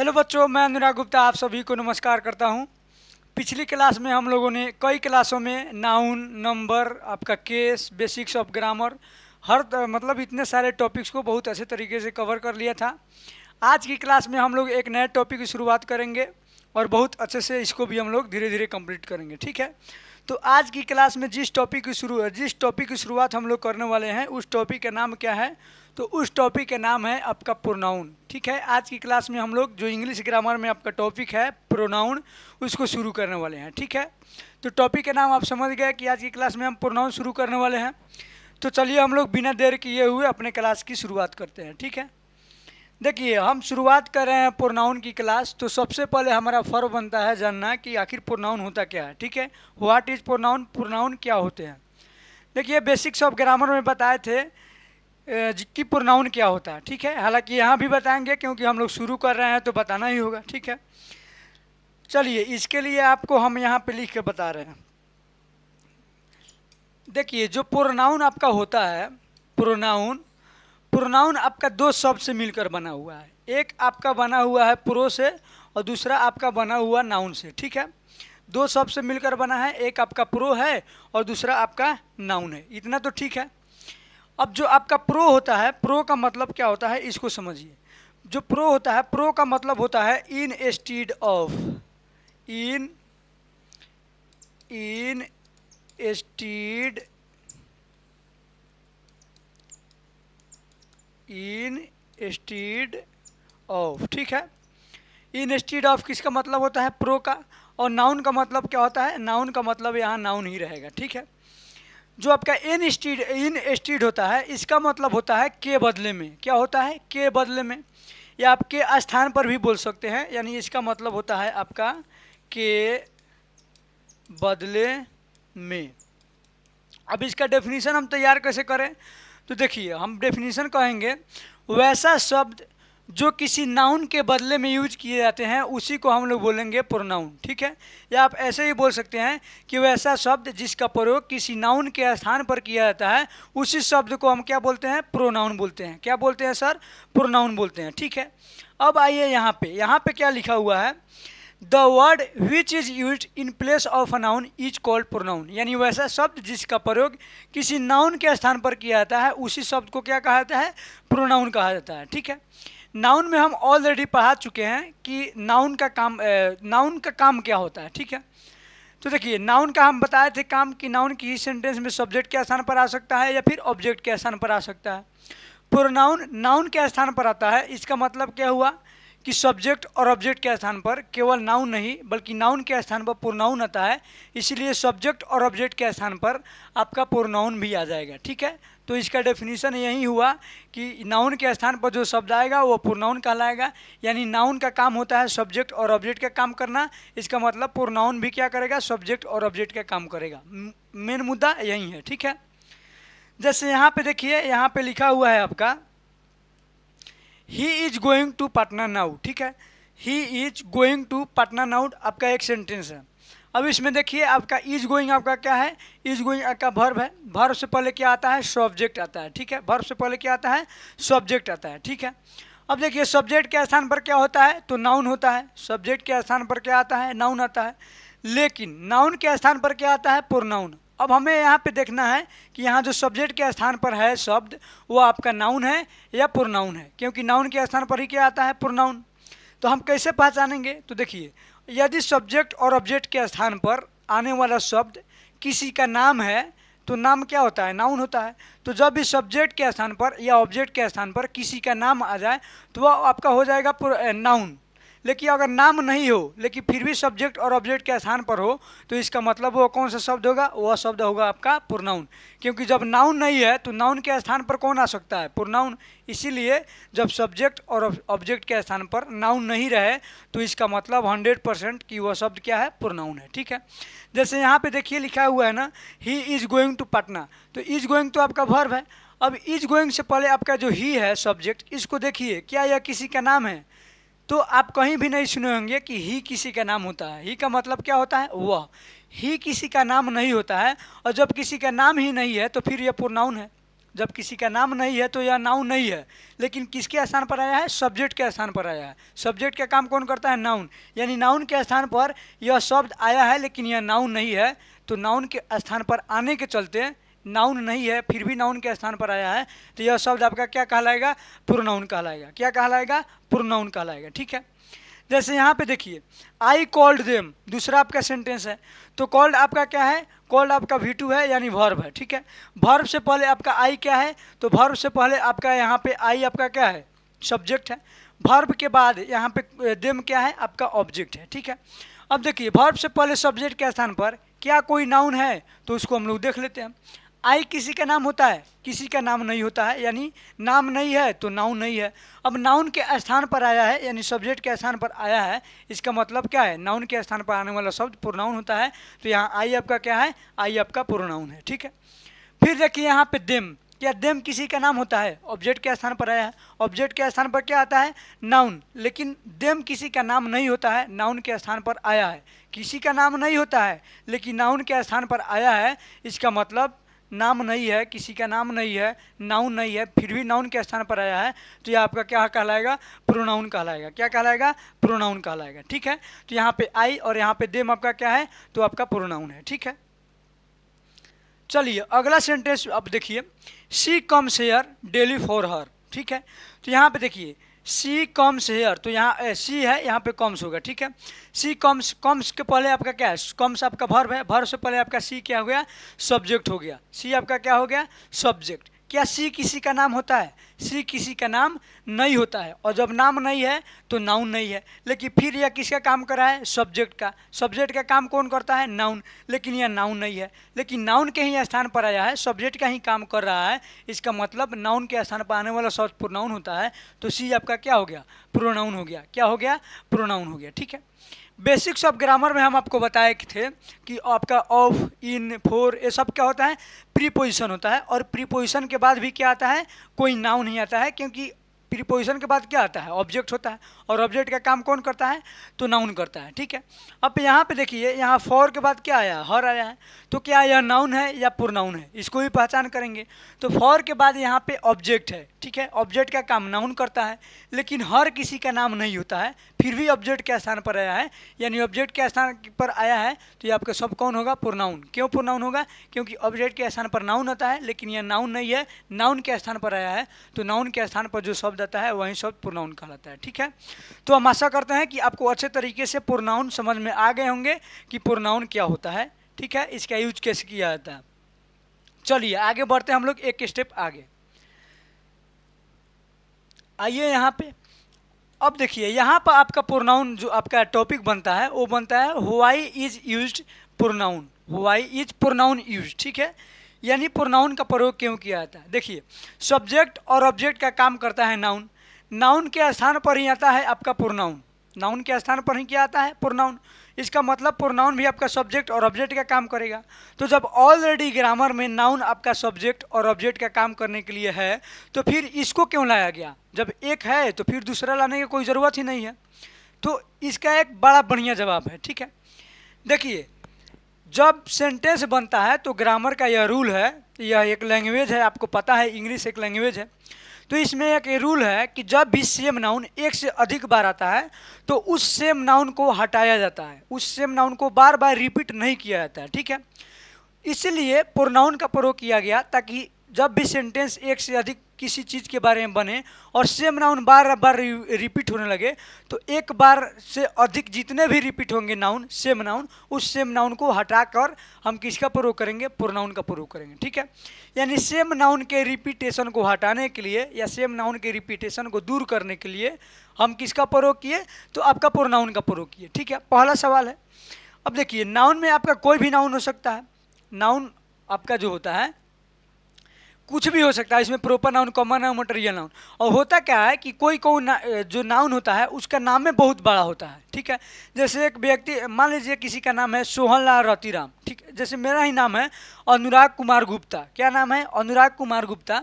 Hello बच्चों, मैं अनुराग गुप्ता आप सभी को नमस्कार करता हूं। पिछली क्लास में हम लोगों ने कई क्लासों में नाउन, नंबर, आपका केस, बेसिक्स ऑफ ग्रामर, मतलब इतने सारे टॉपिक्स को बहुत अच्छे तरीके से कवर कर लिया था। आज की क्लास में हम लोग एक नए टॉपिक की शुरुआत करेंगे और बहुत अच्छे से इसको भी हम लोग धीरे धीरे कंप्लीट करेंगे, ठीक है। तो आज की क्लास में जिस टॉपिक की शुरुआत हम लोग करने वाले हैं उस टॉपिक का नाम क्या है? तो उस टॉपिक का नाम है आपका प्रोनाउन, ठीक है। आज की क्लास में हम लोग जो इंग्लिश ग्रामर में आपका टॉपिक है प्रोनाउन, उसको शुरू करने वाले हैं, ठीक है। तो टॉपिक का नाम आप समझ गए कि आज की क्लास में हम प्रोनाउन शुरू करने वाले हैं। तो चलिए हम लोग बिना देर किए हुए अपने क्लास की शुरुआत करते हैं, ठीक है। देखिए, हम शुरुआत कर रहे हैं प्रोनाउन की क्लास। तो सबसे पहले हमारा फर्ज बनता है जानना कि आखिर प्रोनाउन होता क्या है, ठीक है। व्हाट इज प्रोनाउन, प्रोनाउन क्या होते हैं। देखिए, बेसिक्स ऑफ ग्रामर में बताए थे कि प्रोनाउन क्या होता है, ठीक है। हालांकि यहाँ भी बताएंगे क्योंकि हम लोग शुरू कर रहे हैं तो बताना ही होगा, ठीक है। चलिए, इसके लिए आपको हम यहाँ पे लिख के बता रहे हैं। देखिए, जो प्रोनाउन आपका होता है, प्रोनाउन आपका दो शब्द से मिलकर बना हुआ है। एक आपका बना हुआ है प्रो से और दूसरा आपका बना हुआ नाउन से, ठीक है। दो शब्द से मिलकर बना है, एक आपका प्रो है और दूसरा आपका नाउन है। इतना तो ठीक है। अब जो आपका प्रो होता है, प्रो का मतलब क्या होता है इसको समझिए। जो प्रो होता है, प्रो का मतलब होता है in instead of, in instead of, ठीक है। इन इंस्टीड ऑफ किसका मतलब होता है? प्रो का। और नाउन का मतलब क्या होता है? नाउन का मतलब यहाँ नाउन ही रहेगा, ठीक है। जो आपका इन इंस्टीड होता है, इसका मतलब होता है के बदले में। क्या होता है? के बदले में, या आप के स्थान पर भी बोल सकते हैं। यानी इसका मतलब होता है आपका के बदले में। अब इसका डेफिनेशन हम तैयार कैसे करें? तो देखिए, हम डेफिनेशन कहेंगे वैसा शब्द जो किसी नाउन के बदले में यूज किए जाते हैं उसी को हम लोग बोलेंगे प्रोनाउन, ठीक है। या आप ऐसे ही बोल सकते हैं कि वैसा शब्द जिसका प्रयोग किसी नाउन के स्थान पर किया जाता है उसी शब्द को हम क्या बोलते हैं? प्रोनाउन बोलते हैं। क्या बोलते हैं सर? प्रोनाउन बोलते हैं, ठीक है। अब आइए यहाँ पे क्या लिखा हुआ है? The word which is use in place of a noun is called pronoun. यानी वैसा शब्द जिसका प्रयोग किसी नाउन के स्थान पर किया जाता है उसी शब्द को क्या कहा जाता है? प्रोनाउन कहा जाता है, ठीक है। नाउन में हम ऑलरेडी पढ़ा चुके हैं कि नाउन का काम क्या होता है, ठीक है। तो देखिए, नाउन का हम बताए थे काम कि नाउन की सेंटेंस में सब्जेक्ट के स्थान पर आ सकता है या फिर ऑब्जेक्ट के स्थान पर आ सकता है। प्रोनाउन नाउन के स्थान पर आता है। इसका मतलब क्या हुआ कि सब्जेक्ट और ऑब्जेक्ट के स्थान पर केवल नाउन नहीं बल्कि नाउन के स्थान पर प्रोनाउन आता है। इसलिए सब्जेक्ट और ऑब्जेक्ट के स्थान पर आपका प्रोनाउन भी आ जाएगा, ठीक है। तो इसका डेफिनेशन यही हुआ कि नाउन के स्थान पर जो शब्द आएगा वो प्रोनाउन कहलाएगा। यानी नाउन का काम होता है सब्जेक्ट और ऑब्जेक्ट का काम करना। इसका मतलब प्रोनाउन भी क्या करेगा? सब्जेक्ट और ऑब्जेक्ट का काम करेगा। मेन मुद्दा यही है, ठीक है। जैसे यहाँ पे देखिए, यहाँ पे लिखा हुआ है आपका he is going to Patna now, ठीक है। He is going to Patna now आपका एक सेंटेंस है। अब इसमें देखिए, आपका इज गोइंग आपका क्या है? इज गोइंग आपका वर्ब है। वर्ब से पहले क्या आता है? सब्जेक्ट आता है, ठीक है। वर्ब से पहले क्या आता है? सब्जेक्ट आता है, ठीक है। अब देखिए, सब्जेक्ट के स्थान पर क्या होता है? तो नाउन होता है। सब्जेक्ट के स्थान पर क्या आता है? नाउन आता है। लेकिन नाउन के स्थान पर क्या आता है? प्रोनाउन। अब हमें यहाँ पे देखना है कि यहाँ जो सब्जेक्ट के स्थान पर है शब्द वो आपका नाउन है या प्रोनाउन है, क्योंकि नाउन के स्थान पर ही क्या आता है? प्रोनाउन। तो हम कैसे पहचानेंगे? तो देखिए, यदि सब्जेक्ट और ऑब्जेक्ट के स्थान पर आने वाला शब्द किसी का नाम है तो नाम क्या होता है? नाउन होता है। तो जब भी सब्जेक्ट के स्थान पर या ऑब्जेक्ट के स्थान पर किसी का नाम आ जाए तो वह आपका हो जाएगा नाउन। लेकिन अगर नाम नहीं हो लेकिन फिर भी सब्जेक्ट और ऑब्जेक्ट के स्थान पर हो तो इसका मतलब वो कौन सा शब्द होगा? वह शब्द होगा आपका प्रोनाउन। क्योंकि जब नाउन नहीं है तो नाउन के स्थान पर कौन आ सकता है? प्रोनाउन। इसीलिए जब सब्जेक्ट और ऑब्जेक्ट के स्थान पर नाउन नहीं रहे तो इसका मतलब 100% कि वह शब्द क्या है? प्रोनाउन है, ठीक है। जैसे यहाँ पे देखिए लिखा हुआ है ना, he is going to Patna. तो इज गोइंग तो आपका वर्ब है। अब इज गोइंग से पहले आपका जो ही है सब्जेक्ट, इसको देखिए, क्या यह किसी का नाम है? तो आप कहीं भी नहीं सुने होंगे कि ही किसी का नाम होता है। ही का मतलब क्या होता है? वह। ही किसी का नाम नहीं होता है। और जब किसी का नाम ही नहीं है तो फिर यह प्रोनाउन है। जब किसी का नाम नहीं है तो यह नाउन नहीं है, लेकिन किसके स्थान पर आया है? सब्जेक्ट के स्थान पर आया है। सब्जेक्ट का काम कौन करता है? नाउन। यानी नाउन के स्थान पर यह शब्द आया है लेकिन यह नाउन नहीं है, तो नाउन के स्थान पर आने के चलते, नाउन नहीं है फिर भी नाउन के स्थान पर आया है, तो यह शब्द आपका क्या कहलाएगा? प्रोनाउन कहलाएगा। क्या कहलाएगा? प्रोनाउन कहलाएगा। ठीक है। जैसे यहाँ पे देखिए, आई कॉल्ड देम, दूसरा आपका सेंटेंस है, तो कॉल्ड आपका क्या है? कॉल्ड आपका V2 है, यानी वर्ब है। ठीक है। वर्ब से पहले आपका आई क्या है? तो वर्ब से पहले आपका यहाँ पे आई आपका क्या है? सब्जेक्ट है। वर्ब के बाद यहाँ पे देम क्या है? आपका ऑब्जेक्ट है। ठीक है। अब देखिए, वर्ब से पहले सब्जेक्ट के स्थान पर क्या कोई नाउन है? तो उसको हम लोग देख लेते हैं। आई किसी का नाम होता है? किसी का नाम नहीं होता है, यानी नाम नहीं है तो नाउन नहीं है। अब नाउन के स्थान पर आया है, यानी सब्जेक्ट के स्थान पर आया है, इसका मतलब क्या है? नाउन के स्थान पर आने वाला शब्द प्रोनाउन होता है, तो यहाँ आई आपका क्या है? आई आपका प्रोनाउन है। ठीक है। फिर देखिए यहाँ पे देम, क्या देम किसी का नाम होता है? ऑब्जेक्ट के स्थान पर आया है। ऑब्जेक्ट के स्थान पर क्या आता है? नाउन। लेकिन देम किसी का नाम नहीं होता है, नाउन के स्थान पर आया है। किसी का नाम नहीं होता है लेकिन नाउन के स्थान पर आया है, इसका मतलब नाम नहीं है, किसी का नाम नहीं है, नाउन नहीं है, फिर भी नाउन के स्थान पर आया है, तो यह आपका क्या कहलाएगा? प्रोनाउन कहलाएगा। क्या कहलाएगा? प्रोनाउन कहलाएगा। ठीक है। तो यहाँ पे आई और यहाँ पे देम आपका क्या है? तो आपका प्रोनाउन है। ठीक है। चलिए अगला सेंटेंस अब देखिए, she comes here daily for her. ठीक है। तो यहाँ पे देखिए, शी कम्स हेयर, तो यहाँ शी है, यहाँ पे कम्स होगा। ठीक है। शी कम्स, कम्स के पहले आपका क्या है? कम्स आपका वर्ब है, वर्ब से पहले आपका शी क्या हो गया? सब्जेक्ट हो गया। शी आपका क्या हो गया? सब्जेक्ट। क्या शी किसी का नाम होता है? शी किसी का नाम नहीं होता है, और जब नाम नहीं है तो नाउन नहीं है। लेकिन फिर यह किसका काम कर रहा है? सब्जेक्ट का। सब्जेक्ट का काम कौन करता है? नाउन। लेकिन यह नाउन नहीं है, लेकिन नाउन के ही स्थान पर आया है, सब्जेक्ट का ही काम कर रहा है, इसका मतलब नाउन के स्थान पर आने वाला शब्द प्रोनाउन होता है, तो शी आपका क्या हो गया? प्रोनाउन हो गया। क्या हो गया? प्रोनाउन हो गया। ठीक है। बेसिक्स ऑफ ग्रामर में हम आपको बताए थे कि आपका ऑफ, इन, फॉर, ये सब क्या होता है? प्रीपोजिशन होता है, और प्रीपोजिशन के बाद भी क्या आता है? कोई नाउन नहीं आता है, क्योंकि प्रीपोजिशन के बाद क्या आता है? ऑब्जेक्ट होता है, और ऑब्जेक्ट का काम कौन करता है? तो नाउन करता है। ठीक है। अब यहाँ पे देखिए, यहाँ फॉर के बाद क्या आया? हर आया है, तो क्या यह नाउन है या प्रोनाउन है? इसको भी पहचान करेंगे। तो फॉर के बाद यहाँ पे ऑब्जेक्ट है। ठीक है। ऑब्जेक्ट का काम नाउन करता है, लेकिन हर किसी का नाम नहीं होता है, फिर भी ऑब्जेक्ट के स्थान पर आया है, यानी ऑब्जेक्ट के स्थान पर आया है, तो ये आपका सब कौन होगा? प्रोनाउन। क्यों प्रोनाउन होगा? क्योंकि ऑब्जेक्ट के स्थान पर नाउन आता है, लेकिन यह नाउन नहीं है, नाउन के स्थान पर आया है, तो नाउन के स्थान पर जो शब्द आता है वही शब्द प्रोनाउन कहलाता है। ठीक है। तो हम आशा करते हैं कि आपको अच्छे तरीके से प्रोनाउन समझ में आ गए होंगे कि प्रोनाउन क्या होता है। ठीक है। इसका यूज कैसे किया जाता है। चलिए आगे बढ़ते हैं हम लोग एक स्टेप आगे। आइए यहाँ पे, अब देखिए यहाँ पर आपका प्रोनाउन जो आपका टॉपिक बनता है वो बनता है why is used pronoun. Why is pronoun use. ठीक है। यानी प्रोनाउन का प्रयोग क्यों किया जाता है। देखिए, सब्जेक्ट और ऑब्जेक्ट का काम करता है नाउन, नाउन के स्थान पर ही आता है आपका प्रोनाउन। नाउन के स्थान पर ही क्या आता है? प्रोनाउन। इसका मतलब प्रोनाउन भी आपका सब्जेक्ट और ऑब्जेक्ट का काम करेगा। तो जब ऑलरेडी ग्रामर में नाउन आपका सब्जेक्ट और ऑब्जेक्ट का काम करने के लिए है, तो फिर इसको क्यों लाया गया? जब एक है तो फिर दूसरा लाने की कोई ज़रूरत ही नहीं है। तो इसका एक बड़ा बढ़िया जवाब है। ठीक है। देखिए, जब सेंटेंस बनता है तो ग्रामर का यह रूल है, यह एक लैंग्वेज है, आपको पता है इंग्लिश एक लैंग्वेज है, तो इसमें एक रूल है कि जब भी सेम नाउन एक से अधिक बार आता है तो उस सेम नाउन को हटाया जाता है, उस सेम नाउन को बार बार रिपीट नहीं किया जाता है। ठीक है। इसलिए प्रोनाउन का प्रयोग किया गया, ताकि जब भी सेंटेंस एक से अधिक किसी चीज़ के बारे में बने और सेम नाउन बार बार रिपीट होने लगे, तो एक बार से अधिक जितने भी रिपीट होंगे नाउन, सेम नाउन, उस सेम नाउन को हटाकर हम किसका प्रयोग करेंगे? प्रोनाउन का प्रयोग करेंगे। ठीक है। यानी सेम नाउन के रिपीटेशन को हटाने के लिए या सेम नाउन के रिपीटेशन को दूर करने के लिए हम किसका प्रयोग किए? तो आपका प्रोनाउन का प्रयोग किए। ठीक है। पहला सवाल है। अब देखिए, नाउन में आपका कोई भी नाउन हो सकता है। नाउन आपका जो होता है कुछ भी हो सकता है, इसमें proper noun, common noun, material noun. और होता क्या है कि कोई जो नाउन होता है उसका नाम में बहुत बड़ा होता है। ठीक है। जैसे एक व्यक्ति, मान लीजिए किसी का नाम है सोहनलाल रतिराम। ठीक है। जैसे मेरा ही नाम है अनुराग कुमार गुप्ता। क्या नाम है? अनुराग कुमार गुप्ता।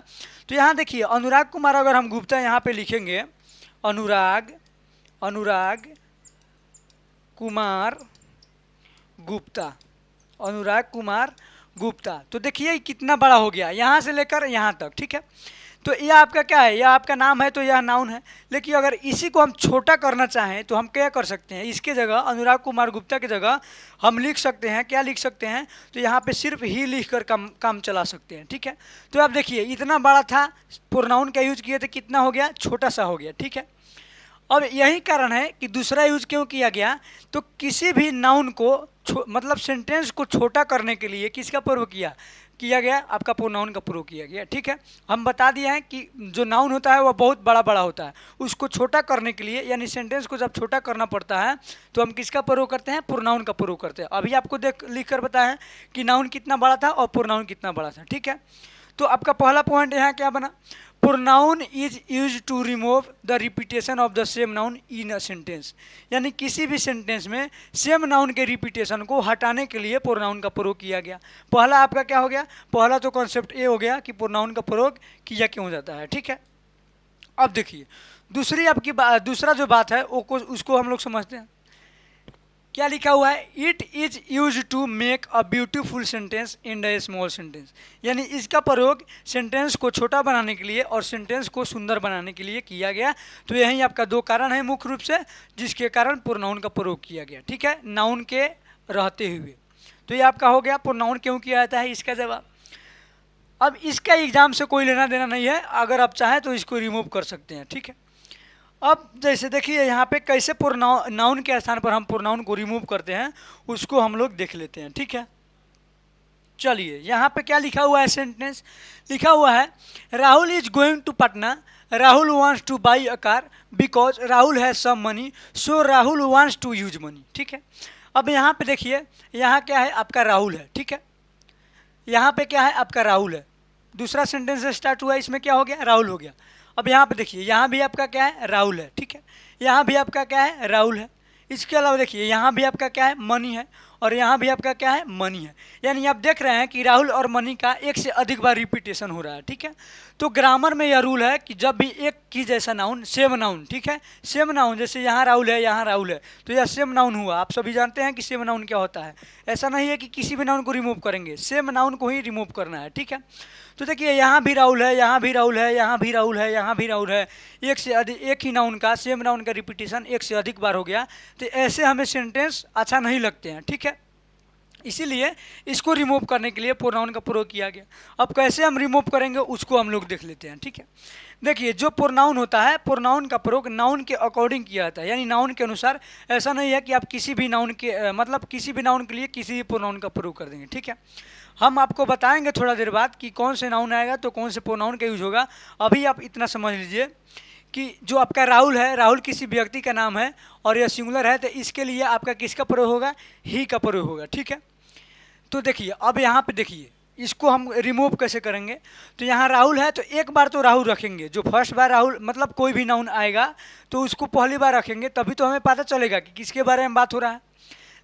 तो यहाँ देखिए, अनुराग कुमार अगर हम गुप्ता यहाँ पे लिखेंगे, अनुराग कुमार गुप्ता, अनुराग कुमार गुप्ता। तो देखिए कितना बड़ा हो गया यहाँ से लेकर यहाँ तक, ठीक है। तो यह आपका क्या है, यह आपका नाम है, तो यह नाउन है। लेकिन अगर इसी को हम छोटा करना चाहें तो हम क्या कर सकते हैं, इसके जगह अनुराग कुमार गुप्ता की जगह हम लिख सकते हैं, क्या लिख सकते हैं, तो यहाँ पे सिर्फ ही लिख कर काम चला सकते हैं, ठीक है। तो आप देखिए इतना बड़ा था, प्रोनाउन का यूज किए थे, कितना हो गया, छोटा सा हो गया, ठीक है। अब यही कारण है कि दूसरा यूज क्यों किया गया, तो किसी भी नाउन को मतलब सेंटेंस को छोटा करने के लिए किसका प्रयोग किया गया, आपका प्रोनाउन का प्रयोग किया गया, ठीक है। हम बता दिए हैं कि जो नाउन होता है वह बहुत बड़ा बड़ा होता है, उसको छोटा करने के लिए यानी सेंटेंस को जब छोटा करना पड़ता है तो हम किसका प्रयोग करते हैं, प्रोनाउन का प्रयोग करते हैं। अभी आपको लिख कर बताएं कि नाउन कितना बड़ा था और प्रोनाउन कितना बड़ा था, ठीक है। तो आपका पहला पॉइंट यहाँ क्या बना, pronoun is use to remove the repetition of the same noun in a sentence, यानी किसी भी सेंटेंस में सेम नाउन के रिपीटेशन को हटाने के लिए प्रोनाउन का प्रयोग किया गया। पहला आपका क्या हो गया, पहला तो कॉन्सेप्ट ये हो गया कि प्रोनाउन का प्रयोग किया क्यों जाता है, ठीक है। अब देखिए दूसरी आपकी दूसरा जो बात है वो उसको हम लोग समझते हैं। क्या लिखा हुआ है, it is use to make a beautiful sentence in a small sentence, यानी इसका प्रयोग सेंटेंस को छोटा बनाने के लिए और सेंटेंस को सुंदर बनाने के लिए किया गया। तो यही आपका दो कारण है मुख्य रूप से जिसके कारण प्रोनाउन का प्रयोग किया गया, ठीक है, नाउन के रहते हुए। तो ये आपका हो गया प्रोनाउन क्यों किया जाता है, इसका जवाब। अब इसका एग्जाम से कोई लेना देना नहीं है, अगर आप चाहें तो इसको रिमूव कर सकते हैं, ठीक है। अब जैसे देखिए यहाँ पे कैसे नाउन के स्थान पर हम प्रोनाउन को रिमूव करते हैं उसको हम लोग देख लेते हैं, ठीक है। चलिए यहाँ पे क्या लिखा हुआ है, सेंटेंस लिखा हुआ है, Rahul is going to Patna, Rahul wants to buy a car because Rahul has some money, so Rahul wants to use money, ठीक है। अब यहाँ पे देखिए यहाँ क्या है, आपका राहुल है, ठीक है। यहाँ पे क्या है, आपका राहुल है, दूसरा सेंटेंस स्टार्ट हुआ, इसमें क्या हो गया, राहुल हो गया। अब यहाँ पे देखिए यहाँ भी आपका क्या है, राहुल है, ठीक है। यहाँ भी आपका क्या है, राहुल है। इसके अलावा देखिए यहाँ भी आपका क्या है, मनी है, और यहाँ भी आपका क्या है, मनी है। यानी आप देख रहे हैं कि राहुल और मनी का एक से अधिक बार रिपीटेशन हो रहा है, ठीक है। तो ग्रामर में यह रूल है कि जब भी एक की जैसा नाउन, सेम नाउन, ठीक है, सेम नाउन, जैसे यहाँ राहुल है यहाँ राहुल है, तो यह सेम नाउन हुआ। आप सभी जानते हैं कि सेम नाउन क्या होता है, ऐसा नहीं है कि किसी भी नाउन को रिमूव करेंगे, सेम नाउन को ही रिमूव करना है, ठीक है। तो देखिए यहाँ भी राहुल है, यहाँ भी राहुल है, यहाँ भी राहुल है, यहाँ भी राहुल है, एक से अधिक, एक ही नाउन का, सेम नाउन का रिपीटेशन एक से अधिक बार हो गया, तो ऐसे हमें सेंटेंस अच्छा नहीं लगते हैं, ठीक है। इसीलिए इसको रिमूव करने के लिए प्रोनाउन का प्रयोग किया गया। अब कैसे हम रिमूव करेंगे उसको हम लोग देख लेते हैं, ठीक है। देखिए जो प्रोनाउन होता है, प्रोनाउन का प्रयोग नाउन के अकॉर्डिंग किया जाता है, यानी नाउन के अनुसार। ऐसा नहीं है कि आप किसी भी नाउन के मतलब किसी भी नाउन के लिए किसी भी प्रोनाउन का प्रयोग कर देंगे, ठीक है। हम आपको बताएंगे थोड़ा देर बाद कि कौन से नाउन आएगा तो कौन से प्रोनाउन का यूज होगा। अभी आप इतना समझ लीजिए कि जो आपका राहुल है, राहुल किसी व्यक्ति का नाम है और यह सिंगुलर है, तो इसके लिए आपका किसका प्रयोग होगा, ही का प्रयोग होगा, ठीक है। तो देखिए अब यहाँ पे देखिए इसको हम रिमूव कैसे करेंगे। तो यहाँ राहुल है तो एक बार तो राहुल रखेंगे, जो फर्स्ट बार राहुल मतलब कोई भी नाउन आएगा तो उसको पहली बार रखेंगे, तभी तो हमें पता चलेगा कि किसके बारे में बात हो रहा है।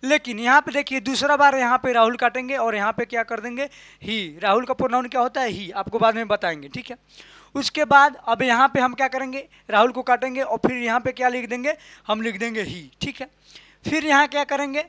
लेकिन यहाँ पे देखिए दूसरा बार यहाँ पे राहुल काटेंगे और यहाँ पे क्या कर देंगे, ही। राहुल का प्रोनाउन क्या होता है, ही, आपको बाद में बताएंगे, ठीक है। उसके बाद अब यहाँ पे हम क्या करेंगे, राहुल को काटेंगे और फिर यहाँ पे क्या लिख देंगे, हम लिख देंगे ही, ठीक है। फिर यहाँ क्या करेंगे,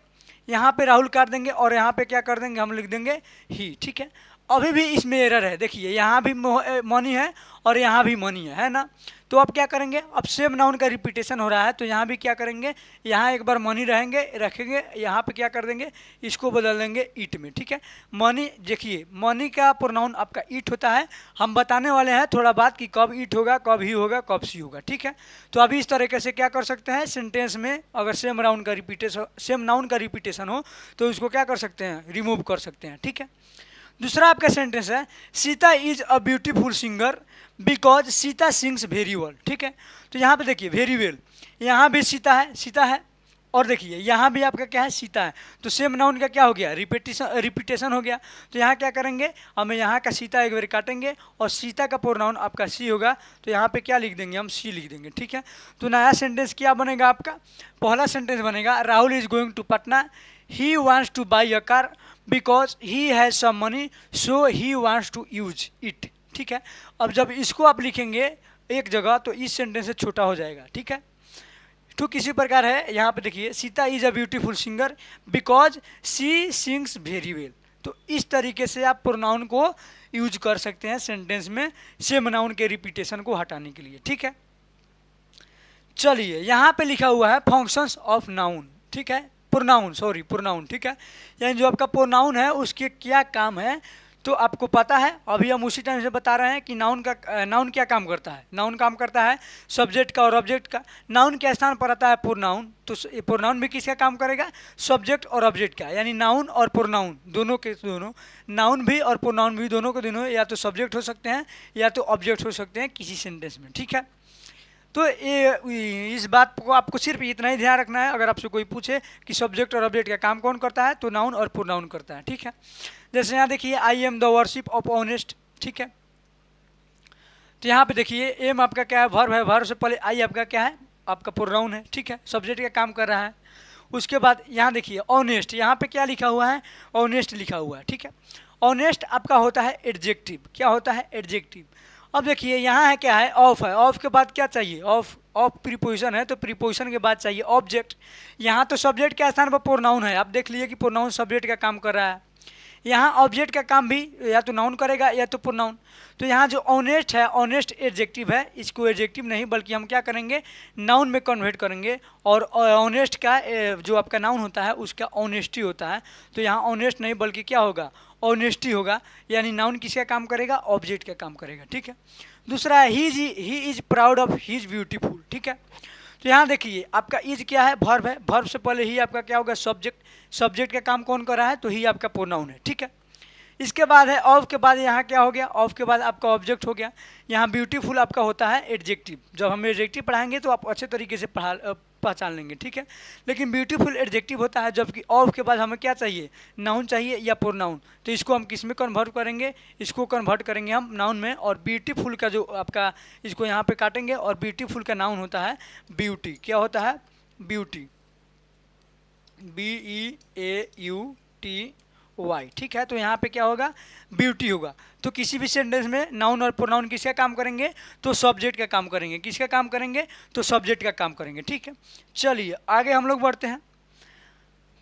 यहाँ पे राहुल काट देंगे और यहाँ पे क्या कर देंगे, हम लिख देंगे ही, ठीक है। अभी भी इसमें एरर है, देखिए यहाँ भी मनी है और यहाँ भी मनी है ना। तो अब क्या करेंगे, अब सेम नाउन का रिपीटेशन हो रहा है तो यहाँ भी क्या करेंगे, यहाँ एक बार मनी रखेंगे, यहाँ पे क्या कर देंगे, इसको बदल देंगे ईट में, ठीक है। मनी, देखिए मनी का प्रोनाउन आपका ईट होता है। हम बताने वाले हैं थोड़ा बात कि कब ईट होगा, कब ही होगा, कब सी होगा, ठीक है। तो अभी इस तरीके से क्या कर सकते हैं, सेंटेंस में अगर सेम नाउन का रिपीटेशन हो तो उसको क्या कर सकते हैं, रिमूव कर सकते हैं, ठीक है। दूसरा आपका सेंटेंस है, Sita is a beautiful singer because Sita sings very well, ठीक है। तो यहाँ पे देखिए वेरी वेल, यहाँ भी सीता है और देखिए यहाँ भी आपका क्या है, सीता है। तो सेम नाउन का क्या हो गया, रिपीटेशन हो गया। तो यहाँ क्या करेंगे, हमें यहाँ का सीता एक बार काटेंगे और सीता का प्रोनाउन आपका सी होगा, तो यहाँ पे क्या लिख देंगे, हम सी लिख देंगे, ठीक है। तो नया सेंटेंस क्या बनेगा आपका, पहला सेंटेंस बनेगा, Rahul is going to Patna, he wants to buy a car because he has some money, so he wants to use it, ठीक है। अब जब इसको आप लिखेंगे एक जगह तो इस सेंटेंस से छोटा हो जाएगा, ठीक है। तो किसी प्रकार है, यहाँ पे देखिए Sita is a beautiful singer because she sings very well, तो इस तरीके से आप प्रोनाउन को यूज कर सकते हैं सेंटेंस में सेम नाउन के रिपीटेशन को हटाने के लिए, ठीक है। चलिए यहाँ पे लिखा हुआ है फंक्शंस ऑफ नाउन, ठीक है, प्रोनाउन, ठीक है, यानी जो आपका प्रोनाउन है उसके क्या काम है तो आपको पता है। अभी हम उसी टाइम से बता रहे हैं कि नाउन क्या काम करता है। नाउन काम करता है सब्जेक्ट का और ऑब्जेक्ट का। नाउन के स्थान पर आता है प्रोनाउन, तो प्रोनाउन भी किसका काम करेगा, सब्जेक्ट और ऑब्जेक्ट का, यानी नाउन और प्रोनाउन दोनों के दोनों, नाउन भी और प्रोनाउन भी दोनों के दोनों या तो सब्जेक्ट हो सकते हैं या तो ऑब्जेक्ट हो सकते हैं किसी सेंटेंस में, ठीक है। तो ये इस बात को आपको सिर्फ इतना ही ध्यान रखना है। अगर आपसे कोई पूछे कि सब्जेक्ट और ऑब्जेक्ट का काम कौन करता है तो नाउन और प्रोनाउन करता है, ठीक है। जैसे यहाँ देखिए I am the worship of honest, ठीक है। तो यहाँ पे देखिए एम आपका क्या है, वर्ब है, वर्ब से पहले आई आपका क्या है, आपका प्रोनाउन है, ठीक है, सब्जेक्ट का काम कर रहा है। उसके बाद यहाँ देखिए ऑनेस्ट, यहाँ पे क्या लिखा हुआ है, ऑनेस्ट लिखा हुआ है, ठीक है। ऑनेस्ट आपका होता है एडजेक्टिव, क्या होता है, एडजेक्टिव। अब देखिए यहाँ है क्या है, ऑफ है, ऑफ के बाद क्या चाहिए, ऑफ प्रीपोजिशन है तो प्रीपोजिशन के बाद चाहिए ऑब्जेक्ट। यहाँ तो सब्जेक्ट के स्थान पर प्रोनाउन है, आप देख लीजिए कि प्रोनाउन सब्जेक्ट का काम कर रहा है। यहाँ ऑब्जेक्ट का काम भी या तो नाउन करेगा या तो प्रोनाउन। तो यहाँ जो ऑनेस्ट है, ऑनेस्ट एडजेक्टिव है, इसको एडजेक्टिव नहीं बल्कि हम क्या करेंगे, नाउन में कन्वर्ट करेंगे। और ऑनेस्ट का जो आपका नाउन होता है उसका ऑनेस्टी होता है, तो यहाँ ऑनेस्ट नहीं बल्कि क्या होगा, ऑनेस्टी होगा, यानी नाउन किसका काम करेगा, ऑब्जेक्ट का काम करेगा, ठीक है। दूसरा है he is proud of he is beautiful, ठीक है। तो यहाँ देखिए आपका इज क्या है, वर्ब है, वर्ब से पहले ही आपका क्या होगा, सब्जेक्ट, सब्जेक्ट का काम कौन कर रहा है तो ही आपका प्रोनाउन है, ठीक है। इसके बाद है ऑफ के बाद यहाँ क्या हो गया, ऑफ के बाद आपका ऑब्जेक्ट हो गया। यहाँ ब्यूटीफुल आपका होता है एडजेक्टिव, जब हम एडजेक्टिव पढ़ाएंगे तो आप अच्छे तरीके से पहचान लेंगे, ठीक है। लेकिन ब्यूटीफुल एडजेक्टिव होता है जबकि ऑफ के बाद हमें क्या चाहिए, नाउन चाहिए या प्रोनाउन। तो इसको हम किस में कन्वर्ट करेंगे, इसको कन्वर्ट करेंगे हम नाउन में। और ब्यूटीफुल का जो आपका, इसको यहाँ पे काटेंगे और ब्यूटीफुल का नाउन होता है ब्यूटी, क्या होता है, ब्यूटी, BEAUTY, ठीक है। तो यहाँ पे क्या होगा, ब्यूटी होगा। तो किसी भी सेंटेंस में नाउन और प्रोनाउन किसका काम करेंगे तो सब्जेक्ट का काम करेंगे, किसका काम करेंगे तो सब्जेक्ट का काम करेंगे, ठीक है। चलिए आगे हम लोग बढ़ते हैं।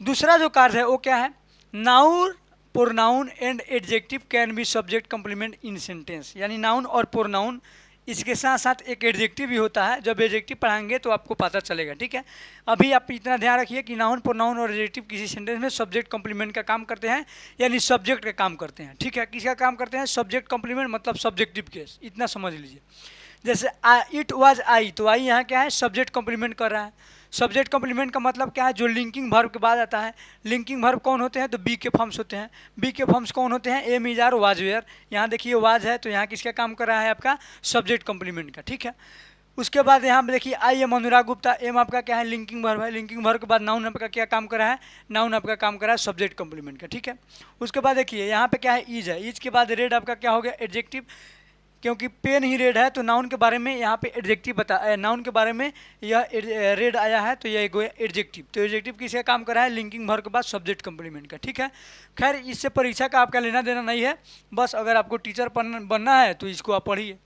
दूसरा जो कार्य है वो क्या है, noun, pronoun and adjective can be subject complement in sentence, यानी नाउन और प्रोनाउन, इसके साथ साथ एक एडजेक्टिव भी होता है। जब एडजेक्टिव पढ़ाएंगे तो आपको पता चलेगा, ठीक है। अभी आप इतना ध्यान रखिए कि नाउन, प्रोनाउन और एडजेक्टिव किसी सेंटेंस में सब्जेक्ट कंप्लीमेंट का काम करते हैं, यानी सब्जेक्ट का काम करते हैं, ठीक है। किसका काम करते हैं, सब्जेक्ट कंप्लीमेंट, मतलब सब्जेक्टिव केस, इतना समझ लीजिए। जैसे इट वाज आई, तो आई यहाँ क्या है, सब्जेक्ट कंप्लीमेंट कर रहा है। सब्जेक्ट कंप्लीमेंट का मतलब क्या है, जो लिंकिंग वर्ब के बाद आता है। लिंकिंग वर्ब कौन होते हैं तो बी के फॉर्म्स होते हैं। बी के फॉर्म्स कौन होते हैं, am, is, are, was, were. यहाँ देखिए वाज है तो यहाँ किसका काम कर रहा है, आपका सब्जेक्ट कंप्लीमेंट का, ठीक है। उसके बाद यहाँ पे देखिए I am Anurag Gupta, am आपका क्या है, लिंकिंग वर्ब है। लिंकिंग वर्ब के बाद नाउन आपका क्या काम कर रहा है, नाउन आपका काम कर रहा है सब्जेक्ट कंप्लीमेंट का, ठीक है। उसके बाद देखिए यहाँ पे क्या है, इज है, इज के बाद रेड आपका क्या हो गया, एडजेक्टिव, क्योंकि पेन ही रेड है तो नाउन के बारे में यहाँ पे एडजेक्टिव बता, नाउन के बारे में यह रेड आया है तो यह गोया एडजेक्टिव। तो एडजेक्टिव किसका काम कर रहा है, लिंकिंग वर्ब के बाद सब्जेक्ट कंप्लीमेंट का, ठीक है। खैर इससे परीक्षा का आपका लेना देना नहीं है, बस अगर आपको टीचर बनना है तो इसको आप पढ़िए।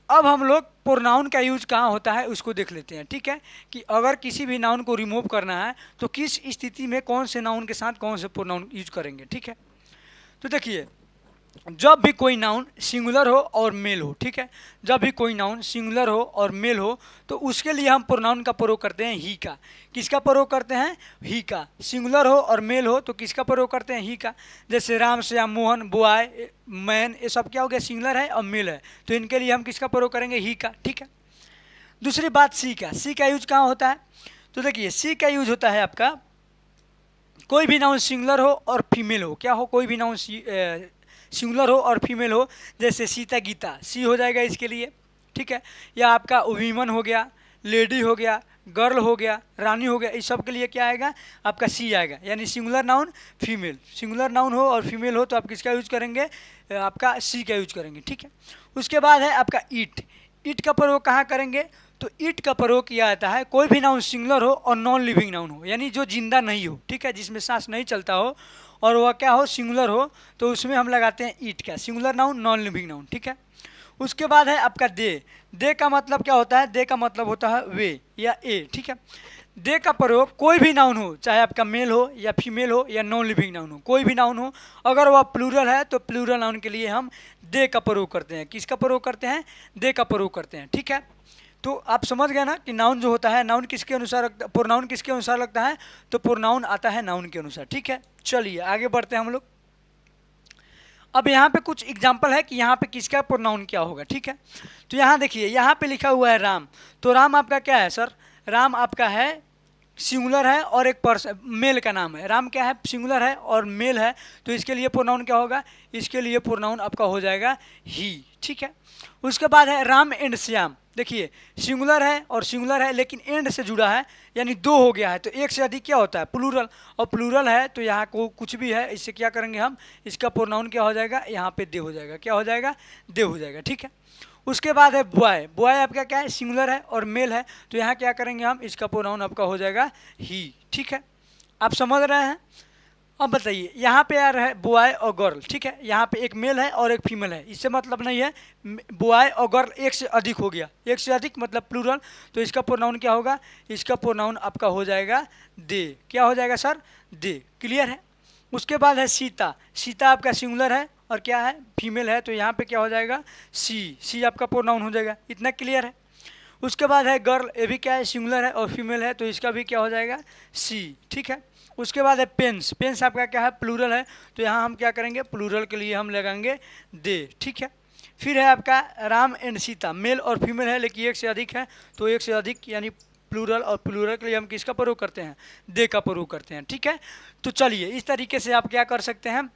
अब हम लोग प्रोनाउन का यूज कहाँ होता है उसको देख लेते हैं, ठीक है, कि अगर किसी भी नाउन को रिमूव करना है तो किस स्थिति में कौन से नाउन के साथ कौन से प्रोनाउन यूज करेंगे, ठीक है। तो देखिए जब भी कोई नाउन सिंगुलर हो और मेल हो, ठीक है, जब भी कोई नाउन सिंगुलर हो और मेल हो तो उसके लिए हम प्रोनाउन का प्रयोग करते हैं ही का। किसका प्रयोग करते हैं, ही का। सिंगुलर हो और मेल हो तो किसका प्रयोग करते हैं, ही का। जैसे राम, श्याम, मोहन, बॉय, मैन, ये सब क्या हो गया, सिंगुलर है और मेल है, तो इनके लिए हम किसका प्रयोग करेंगे, ही का, ठीक है। दूसरी बात सी का, सी का यूज कहाँ होता है, तो देखिए सी का यूज होता है आपका कोई भी नाउन सिंगुलर हो और फीमेल हो, क्या हो, कोई भी नाउन सिंगुलर हो और फीमेल हो। जैसे सीता, गीता, सी हो जाएगा इसके लिए, ठीक है। या आपका वीमन हो गया, लेडी हो गया, गर्ल हो गया, रानी हो गया, इस सब के लिए क्या आएगा, आपका सी आएगा। यानी singular noun female, singular noun हो और फीमेल हो तो आप किसका यूज करेंगे, आपका सी का यूज करेंगे, ठीक है। उसके बाद है आपका ईट, ईट का प्रयोग कहाँ करेंगे, तो ईट का प्रयोग किया जाता है कोई भी नाउन सिंगुलर हो और नॉन लिविंग नाउन हो, यानी जो जिंदा नहीं हो, ठीक है, जिसमें सांस नहीं चलता हो और वह क्या हो, सिंगुलर हो, तो उसमें हम लगाते हैं ईट का, singular noun, non living noun, ठीक है। उसके बाद है आपका दे, दे का मतलब क्या होता है, दे का मतलब होता है वे या ए, ठीक है। दे का प्रयोग कोई भी नाउन हो, चाहे आपका मेल हो या फीमेल हो या नॉन लिविंग नाउन हो, कोई भी नाउन हो, अगर वह प्लूरल है तो प्लूरल नाउन के लिए हम दे का प्रयोग करते हैं। किसका प्रयोग करते हैं? दे का प्रयोग करते हैं। ठीक है, तो आप समझ गए ना कि नाउन जो होता है, नाउन किसके अनुसार प्रोनाउन किसके अनुसार लगता है? तो प्रोनाउन आता है नाउन के अनुसार। ठीक है, चलिए आगे बढ़ते हैं हम लोग। अब यहाँ पे कुछ एग्जाम्पल है कि यहाँ पे किसका प्रोनाउन क्या होगा। ठीक है, तो यहाँ देखिए, यहाँ पे लिखा हुआ है राम। तो राम आपका क्या है सर? राम आपका है सिंगुलर है और एक पर्सन मेल का नाम है। राम क्या है? सिंगुलर है और मेल है, तो इसके लिए प्रोनाउन क्या होगा? इसके लिए प्रोनाउन आपका हो जाएगा ही। ठीक है, उसके बाद है राम एंड श्याम। देखिए, सिंगुलर है और सिंगुलर है लेकिन एंड से जुड़ा है, यानी दो हो गया है, तो एक से अधिक क्या होता है? प्लूरल। और प्लूरल है तो यहाँ को कुछ भी है, इससे क्या करेंगे हम? इसका प्रोनाउन क्या हो जाएगा? यहाँ पे दे हो जाएगा। क्या हो जाएगा? दे हो जाएगा। ठीक है, उसके बाद है बॉय। बॉय आपका क्या है? सिंगुलर है और मेल है, तो यहाँ क्या करेंगे हम? इसका प्रोनाउन आपका हो जाएगा ही। ठीक है, आप समझ रहे हैं? अब बताइए, यहाँ पे आ रहा है बॉय और गर्ल। ठीक है, यहाँ पे एक मेल है और एक फीमेल है, इससे मतलब नहीं है बॉय और गर्ल एक से अधिक हो गया, एक से अधिक मतलब प्लूरल, तो इसका प्रोनाउन क्या होगा? इसका प्रोनाउन आपका हो जाएगा दे। क्या हो जाएगा सर? दे। क्लियर है? उसके बाद है सीता। सीता आपका सिंगुलर है और क्या है? फीमेल है, तो यहाँ पे क्या हो जाएगा? सी। सी आपका प्रोनाउन हो जाएगा। इतना क्लियर है? उसके बाद है गर्ल, ये भी क्या है? सिंगुलर है और फीमेल है, तो इसका भी क्या हो जाएगा? सी। ठीक है, उसके बाद है पेंस। पेंस आपका क्या है? प्लूरल है, तो यहाँ हम क्या करेंगे? प्लूरल के लिए हम लगाएंगे दे। ठीक है, फिर है आपका राम एंड सीता। मेल और फीमेल है लेकिन एक से अधिक है, तो एक से अधिक यानी प्लूरल, और प्लूरल के लिए हम किसका प्रयोग करते हैं? दे का प्रयोग करते हैं। ठीक है, तो चलिए इस तरीके से आप क्या कर सकते हैं?